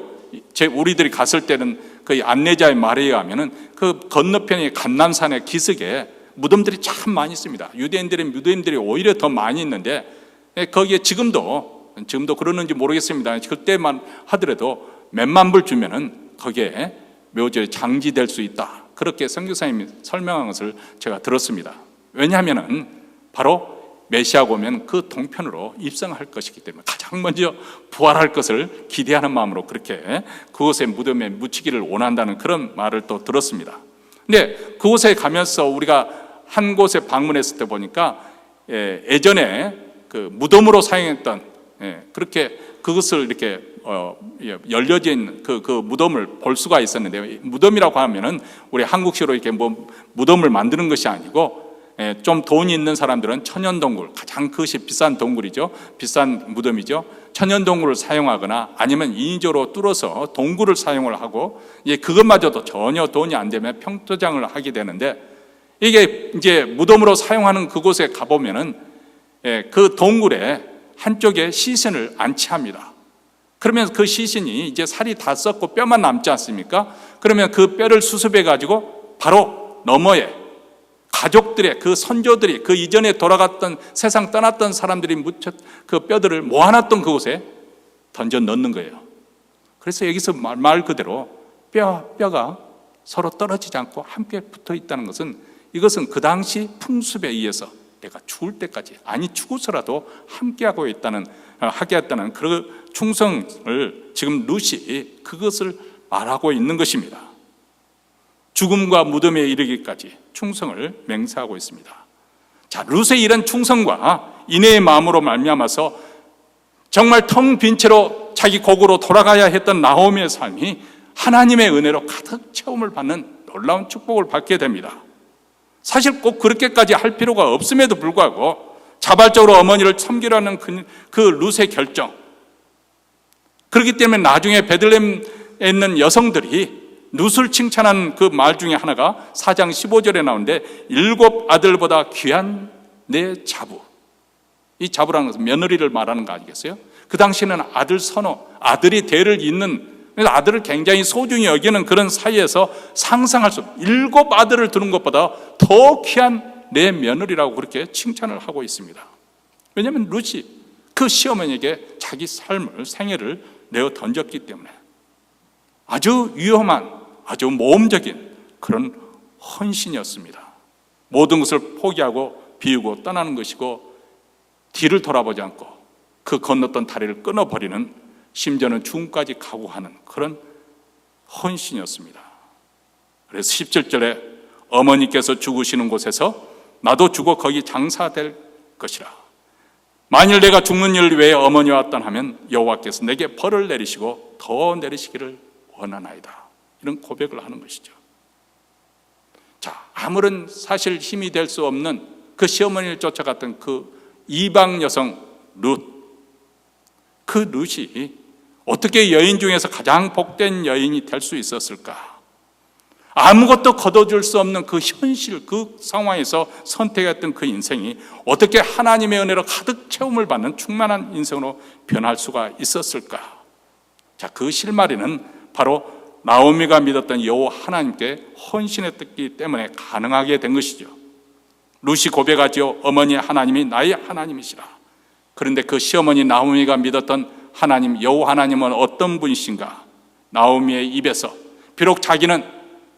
우리들이 갔을 때는 그 안내자의 말에 의하면은 그 건너편의 감람산의 기슭에 무덤들이 참 많이 있습니다. 유대인들이 오히려 더 많이 있는데, 거기에 지금도 그러는지 모르겠습니다. 그때만 하더라도 몇만 불 주면은 거기에 묘지에 장지될 수 있다, 그렇게 선교사님이 설명한 것을 제가 들었습니다. 왜냐하면은 바로 메시아가 오면 그 동편으로 입성할 것이기 때문에 가장 먼저 부활할 것을 기대하는 마음으로 그렇게 그곳에 무덤에 묻히기를 원한다는 그런 말을 또 들었습니다. 근데 그곳에 가면서 우리가 한 곳에 방문했을 때 보니까 예전에 그 무덤으로 사용했던, 그렇게 그것을 이렇게 열려진 그 무덤을 볼 수가 있었는데, 무덤이라고 하면은 우리 한국식으로 이렇게 무덤을 만드는 것이 아니고, 좀 돈이 있는 사람들은 천연동굴, 가장 그것이 비싼 동굴이죠, 비싼 무덤이죠. 천연동굴을 사용하거나 아니면 인위적으로 뚫어서 동굴을 사용을 하고, 그것마저도 전혀 돈이 안 되면 평토장을 하게 되는데, 이게 이제 무덤으로 사용하는 그곳에 가보면은 그 동굴에 한쪽에 시신을 안치합니다. 그러면 그 시신이 이제 살이 다 썩고 뼈만 남지 않습니까? 그러면 그 뼈를 수습해 가지고 바로 너머에 가족들의 그 선조들이 그 이전에 돌아갔던 세상 떠났던 사람들이 그 뼈들을 모아놨던 그곳에 던져 넣는 거예요. 그래서 여기서 말 그대로 뼈가 서로 떨어지지 않고 함께 붙어 있다는 것은, 이것은 그 당시 풍습에 의해서 내가 죽을 때까지, 아니 죽어서라도 함께하고 있다는, 하게 했다는 그 충성을 지금 룻이 그것을 말하고 있는 것입니다. 죽음과 무덤에 이르기까지 충성을 맹세하고 있습니다. 자, 룻의 이런 충성과 인내의 마음으로 말미암아서 정말 텅 빈 채로 자기 고국으로 돌아가야 했던 나오미의 삶이 하나님의 은혜로 가득 체험을 받는 놀라운 축복을 받게 됩니다. 사실 꼭 그렇게까지 할 필요가 없음에도 불구하고 자발적으로 어머니를 섬기라는 그 룻의 결정, 그렇기 때문에 나중에 베들레헴에 있는 여성들이 룻을 칭찬한 그 말 중에 하나가 4장 15절에 나오는데, 7 아들보다 귀한 내 자부. 이 자부라는 것은 며느리를 말하는 거 아니겠어요? 그 당시에는 아들 선호, 아들이 대를 잇는, 아들을 굉장히 소중히 여기는 그런 사이에서 상상할 수 없는 7 아들을 두는 것보다 더 귀한 내 며느리라고 그렇게 칭찬을 하고 있습니다. 왜냐하면 룻이 그 시어머니에게 자기 삶을, 생애를 내어 던졌기 때문에 아주 위험한, 아주 모험적인 그런 헌신이었습니다. 모든 것을 포기하고 비우고 떠나는 것이고, 뒤를 돌아보지 않고 그 건넜던 다리를 끊어버리는, 심지어는 죽음까지 각오하는 그런 헌신이었습니다. 그래서 17절에 어머니께서 죽으시는 곳에서 나도 죽어 거기 장사될 것이라. 만일 내가 죽는 일 외에 어머니와 떠나면 여호와께서 내게 벌을 내리시고 더 내리시기를 원하나이다. 이런 고백을 하는 것이죠. 자, 아무런 사실 힘이 될 수 없는 그 시어머니를 쫓아갔던 그 이방 여성 룻, 그 룻이 어떻게 여인 중에서 가장 복된 여인이 될 수 있었을까? 아무것도 거둬줄 수 없는 그 현실, 그 상황에서 선택했던 그 인생이 어떻게 하나님의 은혜로 가득 체험을 받는 충만한 인생으로 변할 수가 있었을까? 자, 그 실마리는 바로 나오미가 믿었던 여호와 하나님께 헌신했기 때문에 가능하게 된 것이죠. 룻이 고백하지요. 어머니 하나님이 나의 하나님이시라. 그런데 그 시어머니 나오미가 믿었던 하나님, 여호와 하나님은 어떤 분이신가? 나오미의 입에서 비록 자기는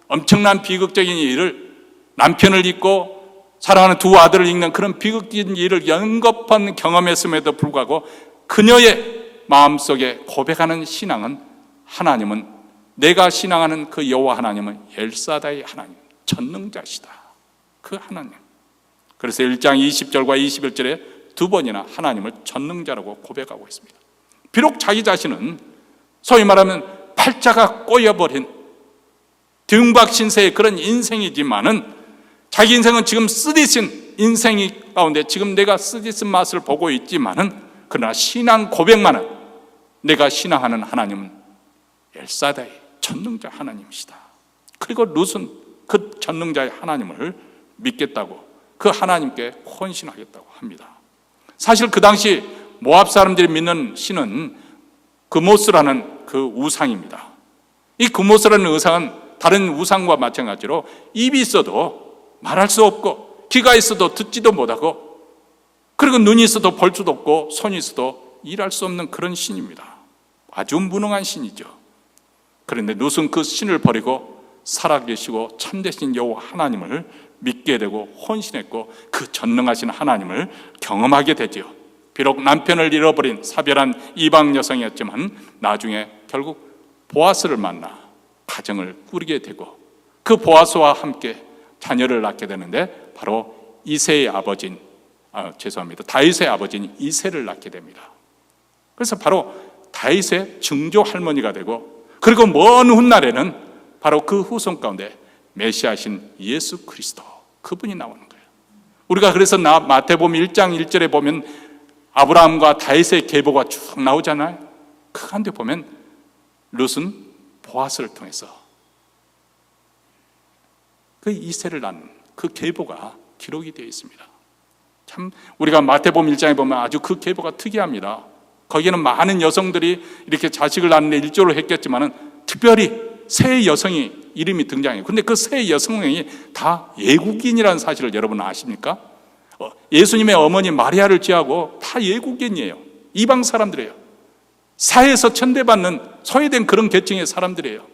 엄청난 비극적인 일을, 남편을 잊고 사랑하는 2 아들을 잃는 그런 비극적인 일을 연겁한 경험했음에도 불구하고 그녀의 마음속에 고백하는 신앙은, 하나님은, 내가 신앙하는 그 여호와 하나님은 엘사다의 하나님, 전능자시다. 그 하나님. 그래서 1장 20절과 21절에 2번이나 하나님을 전능자라고 고백하고 있습니다. 비록 자기 자신은 소위 말하면 팔자가 꼬여버린 등박신세의 그런 인생이지만은, 자기 인생은 지금 쓰디쓴 인생이 가운데 지금 내가 쓰디쓴 맛을 보고 있지만은, 그러나 신앙 고백만은 내가 신앙하는 하나님은 엘사다이, 전능자 하나님이시다. 그리고 룻은 그 전능자의 하나님을 믿겠다고, 그 하나님께 헌신하겠다고 합니다. 사실 그 당시 모압 사람들이 믿는 신은 그모스라는 그 우상입니다. 이 그모스라는 우상은 다른 우상과 마찬가지로 입이 있어도 말할 수 없고, 귀가 있어도 듣지도 못하고, 그리고 눈이 있어도 볼 수도 없고, 손이 있어도 일할 수 없는 그런 신입니다. 아주 무능한 신이죠. 그런데 룻은 그 신을 버리고 살아계시고 참되신 여호와 하나님을 믿게 되고 헌신했고, 그 전능하신 하나님을 경험하게 되지요. 비록 남편을 잃어버린 사별한 이방 여성이었지만 나중에 결국 보아스를 만나 가정을 꾸리게 되고, 그 보아스와 함께 자녀를 낳게 되는데 바로 이새의 아버지인, 다윗의 아버지인 이새를 낳게 됩니다. 그래서 바로 다윗의 증조 할머니가 되고, 그리고 먼 훗날에는 바로 그 후손 가운데 메시아신 예수 그리스도, 그분이 나오는 거예요. 우리가 그래서 마태복음 1장 1절에 보면 아브라함과 다윗의 계보가 쭉 나오잖아요. 그 가운데 보면 룻은 보아스를 통해서 그 이새를 낳는 그 계보가 기록이 되어 있습니다. 참 우리가 마태복음 1장에 보면 아주 그 계보가 특이합니다. 거기에는 많은 여성들이 이렇게 자식을 낳는데 일조를 했겠지만은 특별히 세 여성이 이름이 등장해요. 근데 그 세 여성이 다 외국인이라는 사실을 여러분 아십니까? 예수님의 어머니 마리아를 제하고 다 외국인이에요. 이방 사람들이에요. 사회에서 천대받는 소외된 그런 계층의 사람들이에요.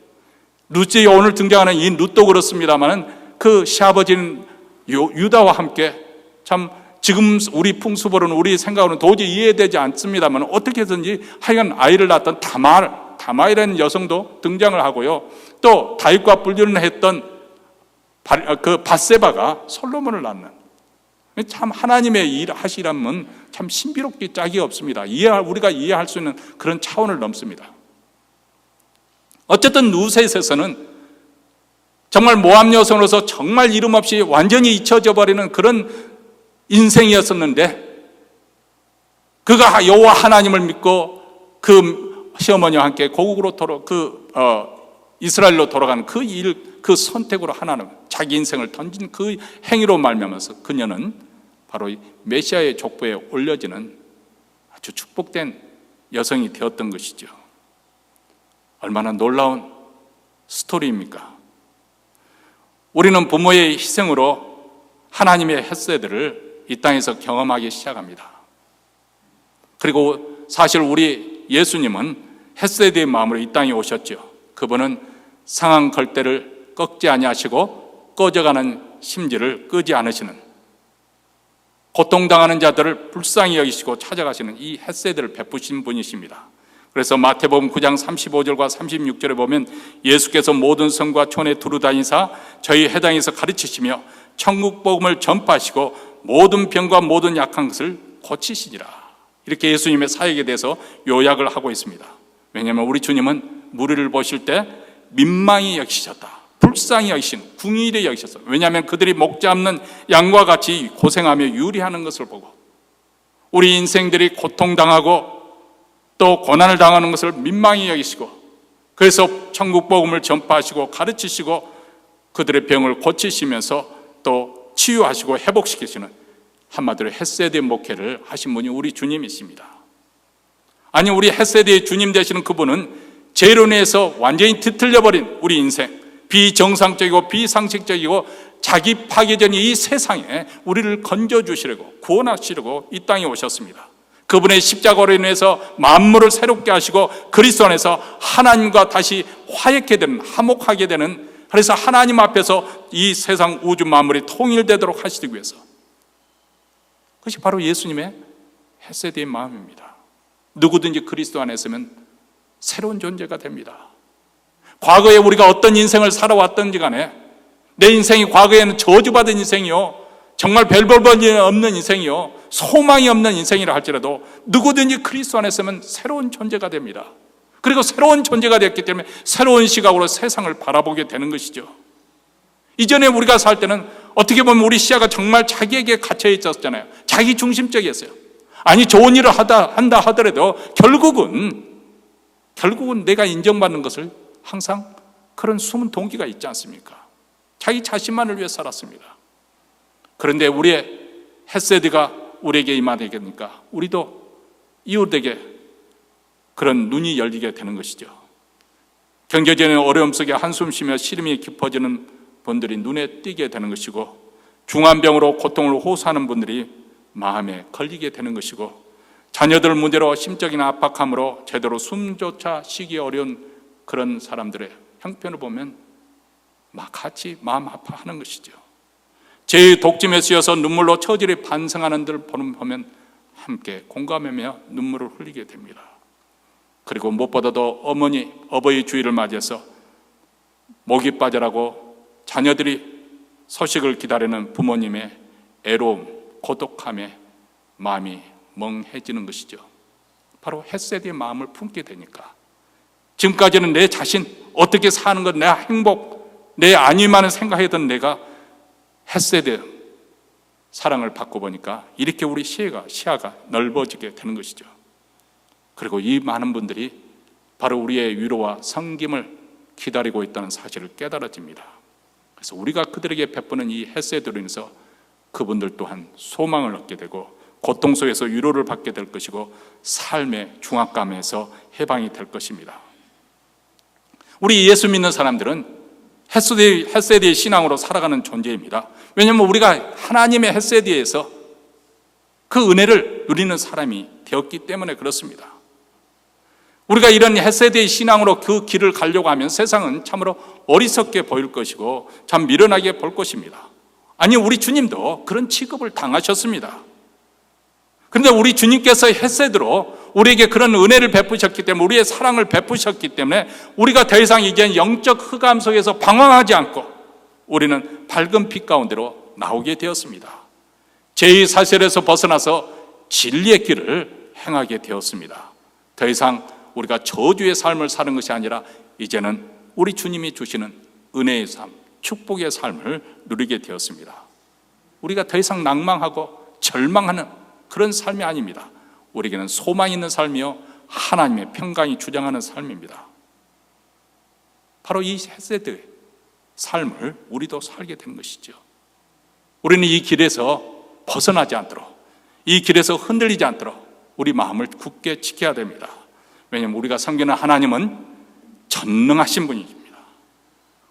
루스에 오늘 등장하는 이 룻도 그렇습니다만 그 시아버지는 유다와 함께 참 지금 우리 풍수보로는 우리 생각으로는 도저히 이해되지 않습니다만 어떻게든지 하여간 아이를 낳았던 다말이라는 여성도 등장을 하고요. 또 다윗과 불륜을 했던 그 밧세바가 솔로몬을 낳는, 참 하나님의 일하시라면 참 신비롭기 짝이 없습니다. 우리가 이해할 수 있는 그런 차원을 넘습니다. 어쨌든 루셋에서는 정말 모압 여성으로서 정말 이름 없이 완전히 잊혀져 버리는 그런 인생이었었는데, 그가 여호와 하나님을 믿고 그 시어머니와 함께 고국으로 이스라엘로 돌아가는 그 선택으로 하나님 자기 인생을 던진 그 행위로 말미암아서 그녀는 바로 이 메시아의 족보에 올려지는 아주 축복된 여성이 되었던 것이죠. 얼마나 놀라운 스토리입니까? 우리는 부모의 희생으로 하나님의 헤세드를 이 땅에서 경험하기 시작합니다. 그리고 사실 우리 예수님은 헤세드의 마음으로 이 땅에 오셨죠. 그분은 상한 걸대를 꺾지 아니하시고 꺼져가는 심지를 끄지 않으시는, 고통당하는 자들을 불쌍히 여기시고 찾아가시는 이 헤세드를 베푸신 분이십니다. 그래서 마태복음 9장 35절과 36절에 보면 예수께서 모든 성과 촌에 두루다니사 저희 회당에서 가르치시며 천국 복음을 전파하시고 모든 병과 모든 약한 것을 고치시니라, 이렇게 예수님의 사역에 대해서 요약을 하고 있습니다. 왜냐하면 우리 주님은 무리를 보실 때 민망히 여기셨다, 불쌍히 여기신, 궁일히 여기셨어. 왜냐하면 그들이 목자 없는 양과 같이 고생하며 유리하는 것을 보고 우리 인생들이 고통당하고 또 고난을 당하는 것을 민망히 여기시고, 그래서 천국 복음을 전파하시고 가르치시고 그들의 병을 고치시면서 또 치유하시고 회복시키시는, 한마디로 헤세드의 목회를 하신 분이 우리 주님이십니다. 아니, 우리 헤세드의 주님 되시는 그분은 죄로 인해서 완전히 뒤틀려버린 우리 인생, 비정상적이고 비상식적이고 자기 파괴전 이 세상에 우리를 건져주시려고 구원하시려고 이 땅에 오셨습니다. 그분의 십자가로 인해서 만물을 새롭게 하시고 그리스도 안에서 하나님과 다시 화해하게 되는, 화목하게 되는, 그래서 하나님 앞에서 이 세상 우주 만물이 통일되도록 하시기 위해서, 그것이 바로 예수님의 헤세드의 마음입니다. 누구든지 그리스도 안에 있으면 새로운 존재가 됩니다. 과거에 우리가 어떤 인생을 살아왔던지 간에 내 인생이 과거에는 저주받은 인생이요, 정말 별 볼 일 없는 인생이요, 소망이 없는 인생이라 할지라도 누구든지 그리스도 안에 있으면 새로운 존재가 됩니다. 그리고 새로운 존재가 됐기 때문에 새로운 시각으로 세상을 바라보게 되는 것이죠. 이전에 우리가 살 때는 어떻게 보면 우리 시야가 정말 자기에게 갇혀 있었잖아요. 자기 중심적이었어요. 아니, 좋은 일을 한다 하더라도 결국은 내가 인정받는 것을 항상 그런 숨은 동기가 있지 않습니까? 자기 자신만을 위해 살았습니다. 그런데 우리의 헤세드가 우리에게 임하게 되니까 우리도 이웃에게 그런 눈이 열리게 되는 것이죠. 경제적인 어려움 속에 한숨 쉬며 시름이 깊어지는 분들이 눈에 띄게 되는 것이고, 중환병으로 고통을 호소하는 분들이 마음에 걸리게 되는 것이고, 자녀들 문제로 심적인 압박함으로 제대로 숨조차 쉬기 어려운 그런 사람들의 형편을 보면 막 같이 마음 아파하는 것이죠. 죄의 독침에 쓰여서 눈물로 처절히 반성하는 들 보면 함께 공감하며 눈물을 흘리게 됩니다. 그리고 무엇보다도 어버이 주일을 맞이해서 목이 빠져라고 자녀들이 소식을 기다리는 부모님의 애로움, 고독함에 마음이 멍해지는 것이죠. 바로 헤세드의 마음을 품게 되니까 지금까지는 내 자신, 어떻게 사는 것, 내 행복, 내 안위만을 생각하던 내가 헤세드 사랑을 받고 보니까 이렇게 우리 시야가 넓어지게 되는 것이죠. 그리고 이 많은 분들이 바로 우리의 위로와 섬김을 기다리고 있다는 사실을 깨달아집니다. 그래서 우리가 그들에게 베푸는 이 헤세드로 인해서 그분들 또한 소망을 얻게 되고 고통 속에서 위로를 받게 될 것이고 삶의 중압감에서 해방이 될 것입니다. 우리 예수 믿는 사람들은 헷세드의 신앙으로 살아가는 존재입니다. 왜냐하면 우리가 하나님의 헷세드에서 그 은혜를 누리는 사람이 되었기 때문에 그렇습니다. 우리가 이런 헷세드의 신앙으로 그 길을 가려고 하면 세상은 참으로 어리석게 보일 것이고 참 미련하게 볼 것입니다. 아니, 우리 주님도 그런 취급을 당하셨습니다. 그런데 우리 주님께서 헷세드로 우리에게 그런 은혜를 베푸셨기 때문에, 우리의 사랑을 베푸셨기 때문에 우리가 더 이상 이제 영적 흑암 속에서 방황하지 않고 우리는 밝은 빛 가운데로 나오게 되었습니다. 죄의 사슬에서 벗어나서 진리의 길을 행하게 되었습니다. 더 이상 우리가 저주의 삶을 사는 것이 아니라 이제는 우리 주님이 주시는 은혜의 삶, 축복의 삶을 누리게 되었습니다. 우리가 더 이상 낭망하고 절망하는 그런 삶이 아닙니다. 우리에게는 소망 있는 삶이요, 하나님의 평강이 주장하는 삶입니다. 바로 이 헷세드의 삶을 우리도 살게 되는 것이죠. 우리는 이 길에서 벗어나지 않도록, 이 길에서 흔들리지 않도록 우리 마음을 굳게 지켜야 됩니다. 왜냐하면 우리가 섬기는 하나님은 전능하신 분입니다.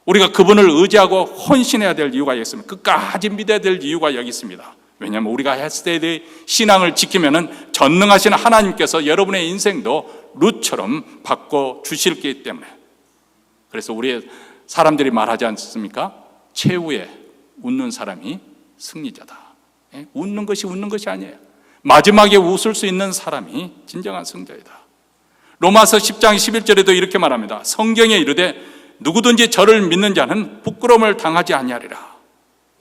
우리가 그분을 의지하고 헌신해야 될 이유가 여기 있습니다. 끝까지 믿어야 될 이유가 여기 있습니다. 왜냐하면 우리가 헷세드의 신앙을 지키면 전능하신 하나님께서 여러분의 인생도 룻처럼 바꿔주실 때문에. 그래서 우리 사람들이 말하지 않습니까? 최후에 웃는 사람이 승리자다. 웃는 것이 아니에요. 마지막에 웃을 수 있는 사람이 진정한 승자이다. 로마서 10장 11절에도 이렇게 말합니다. 성경에 이르되 누구든지 저를 믿는 자는 부끄러움을 당하지 아니하리라.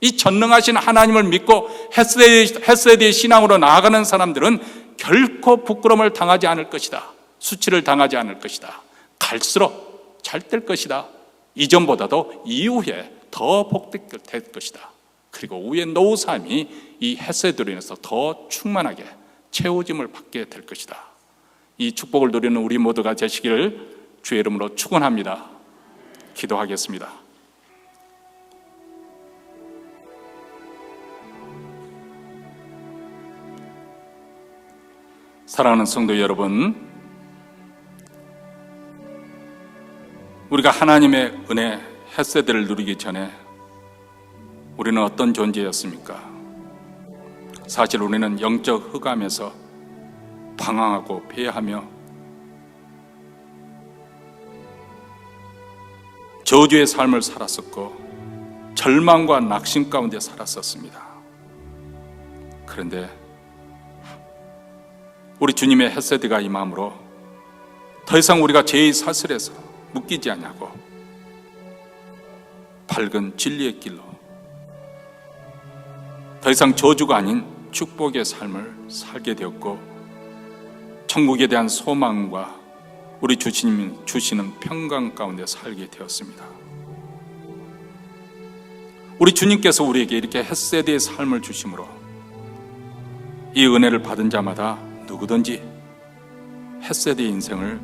이 전능하신 하나님을 믿고 헷세드의 신앙으로 나아가는 사람들은 결코 부끄러움을 당하지 않을 것이다. 수치를 당하지 않을 것이다. 갈수록 잘 될 것이다. 이전보다도 이후에 더 복될 것이다. 그리고 후에 노후 삶이 이 헷세드로 인해서 더 충만하게 채워짐을 받게 될 것이다. 이 축복을 누리는 우리 모두가 되시기를 주의 이름으로 축원합니다. 기도하겠습니다. 사랑하는 성도 여러분, 우리가 하나님의 은혜 헷세드를 누리기 전에 우리는 어떤 존재였습니까? 사실 우리는 영적 흑암에서 방황하고 패하며 저주의 삶을 살았었고 절망과 낙심 가운데 살았었습니다. 그런데 우리 주님의 헷세드가 임함으로 더 이상 우리가 죄의 사슬에서 묶이지 않냐고 밝은 진리의 길로 더 이상 저주가 아닌 축복의 삶을 살게 되었고, 천국에 대한 소망과 우리 주님이 주시는 평강 가운데 살게 되었습니다. 우리 주님께서 우리에게 이렇게 헷세드의 삶을 주심으로 이 은혜를 받은 자마다 누구든지 헷세드의 인생을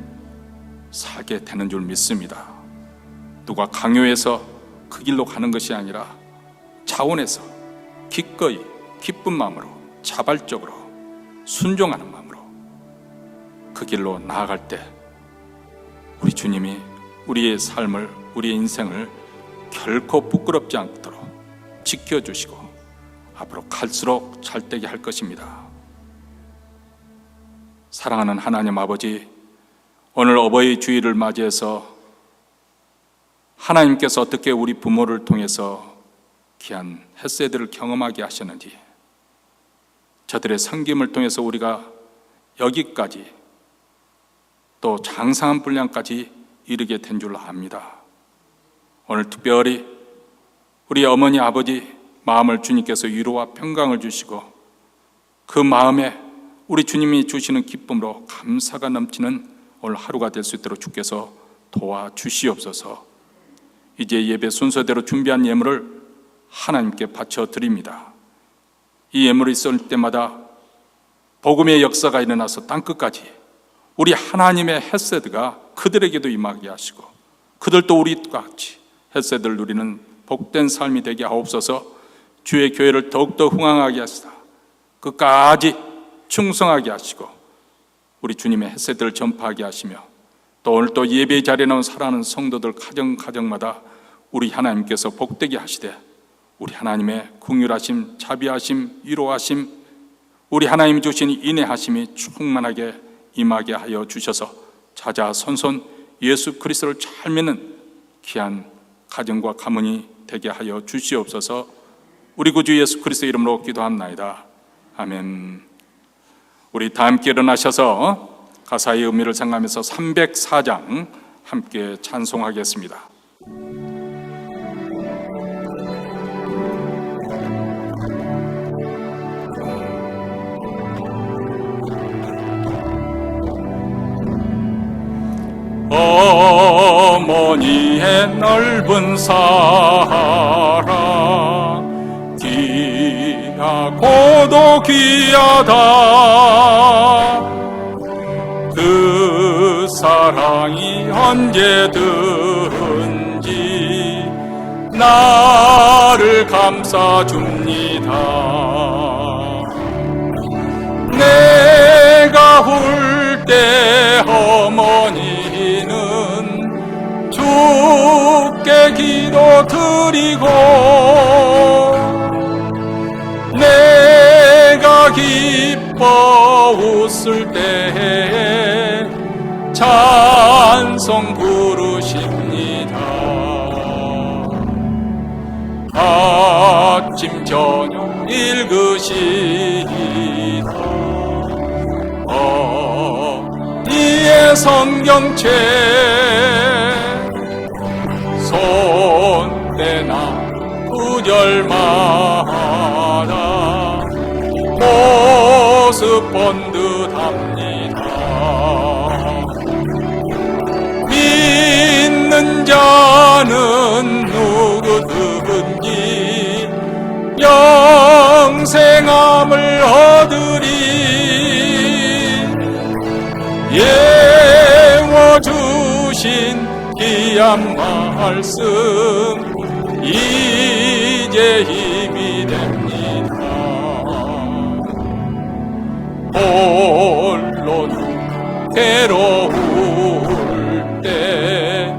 살게 되는 줄 믿습니다. 누가 강요해서 그 길로 가는 것이 아니라 차원에서 기꺼이 기쁜 마음으로 자발적으로 순종하는 마음으로 그 길로 나아갈 때 우리 주님이 우리의 삶을, 우리의 인생을 결코 부끄럽지 않도록 지켜주시고 앞으로 갈수록 잘되게 할 것입니다. 사랑하는 하나님 아버지, 오늘 어버이 주일을 맞이해서 하나님께서 어떻게 우리 부모를 통해서 귀한 헷세드를 경험하게 하셨는지, 저들의 섬김을 통해서 우리가 여기까지 또 장성한 분량까지 이르게 된 줄 압니다. 오늘 특별히 우리 어머니 아버지 마음을 주님께서 위로와 평강을 주시고 그 마음에 우리 주님이 주시는 기쁨으로 감사가 넘치는 오늘 하루가 될 수 있도록 주께서 도와주시옵소서. 이제 예배 순서대로 준비한 예물을 하나님께 바쳐드립니다. 이 예물이 있을 때마다 복음의 역사가 일어나서 땅끝까지 우리 하나님의 헷세드가 그들에게도 임하게 하시고 그들도 우리와 같이 헷세드를 누리는 복된 삶이 되게 하옵소서. 주의 교회를 더욱더 흥황하게 하시다 끝까지 충성하게 하시고 우리 주님의 햇새들을 전파하게 하시며 또 오늘 또 예배 자리에 나온 사랑하는 성도들 가정마다 우리 하나님께서 복되게 하시되 우리 하나님의 긍휼하심, 자비하심, 위로하심, 우리 하나님이 주신 인내하심이 충만하게 임하게 하여 주셔서 자자손손 예수 그리스도를 잘 믿는 귀한 가정과 가문이 되게 하여 주시옵소서. 우리 구주 예수 그리스도 이름으로 기도합나이다. 아멘. 우리 다 함께 일어나셔서 가사의 의미를 생각하면서 304장 함께 찬송하겠습니다. 어머니의 넓은 사랑 귀하고도 귀하다. 그 사랑이 언제든지 나를 감싸줍니다. 내가 울 때 어머니는 주께 기도드리고 내가 기뻐 웃을 때에 찬송 부르십니다. 아침 저녁 읽으시다. 이의 성경책 손대나 구절마다 모습 본 듯합니다. 믿는 자는 누구든지 영생함을 얻으리. 예워주신 귀한 말씀 이제 힘이 됩니다. 홀로 괴로울 때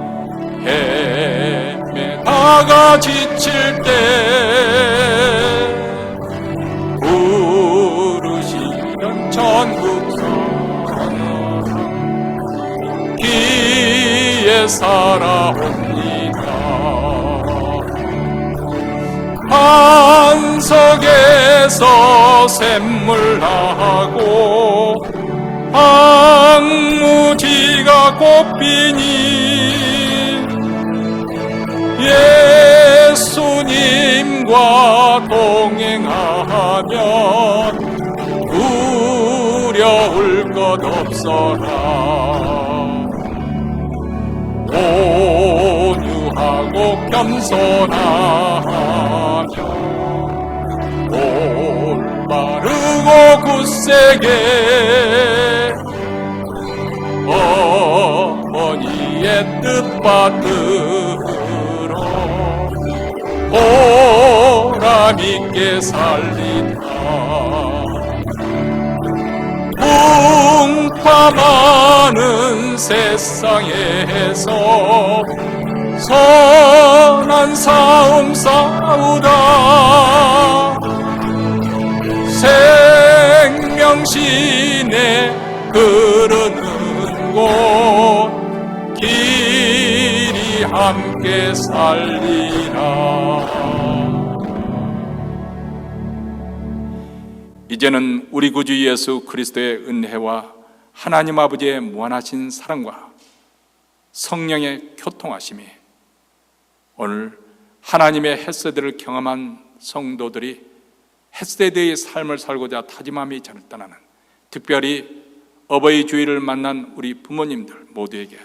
헤매다가 지칠 때 부르시면 전국선 귀에 살아옵니다. 반석에서 샘물나고 황무지가 꽃피니 예수님과 동행하면 두려울 것 없어라. 온유하고 겸손하며 올바르고 굳세게 어머니의 뜻받들어 보람있게 살리다. 풍파 많은 세상에서 선한 싸움 싸우다 생명신에 흐르는 곳 길이 함께 살리라. 이제는 우리 구주 예수 그리스도의 은혜와 하나님 아버지의 무한하신 사랑과 성령의 교통하심이 오늘 하나님의 햇새들을 경험한 성도들이 햇새들의 삶을 살고자 다짐함이 절단하는, 특별히 어버이 주일을 만난 우리 부모님들 모두에게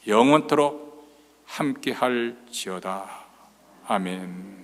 영원토록 함께할지어다. 아멘.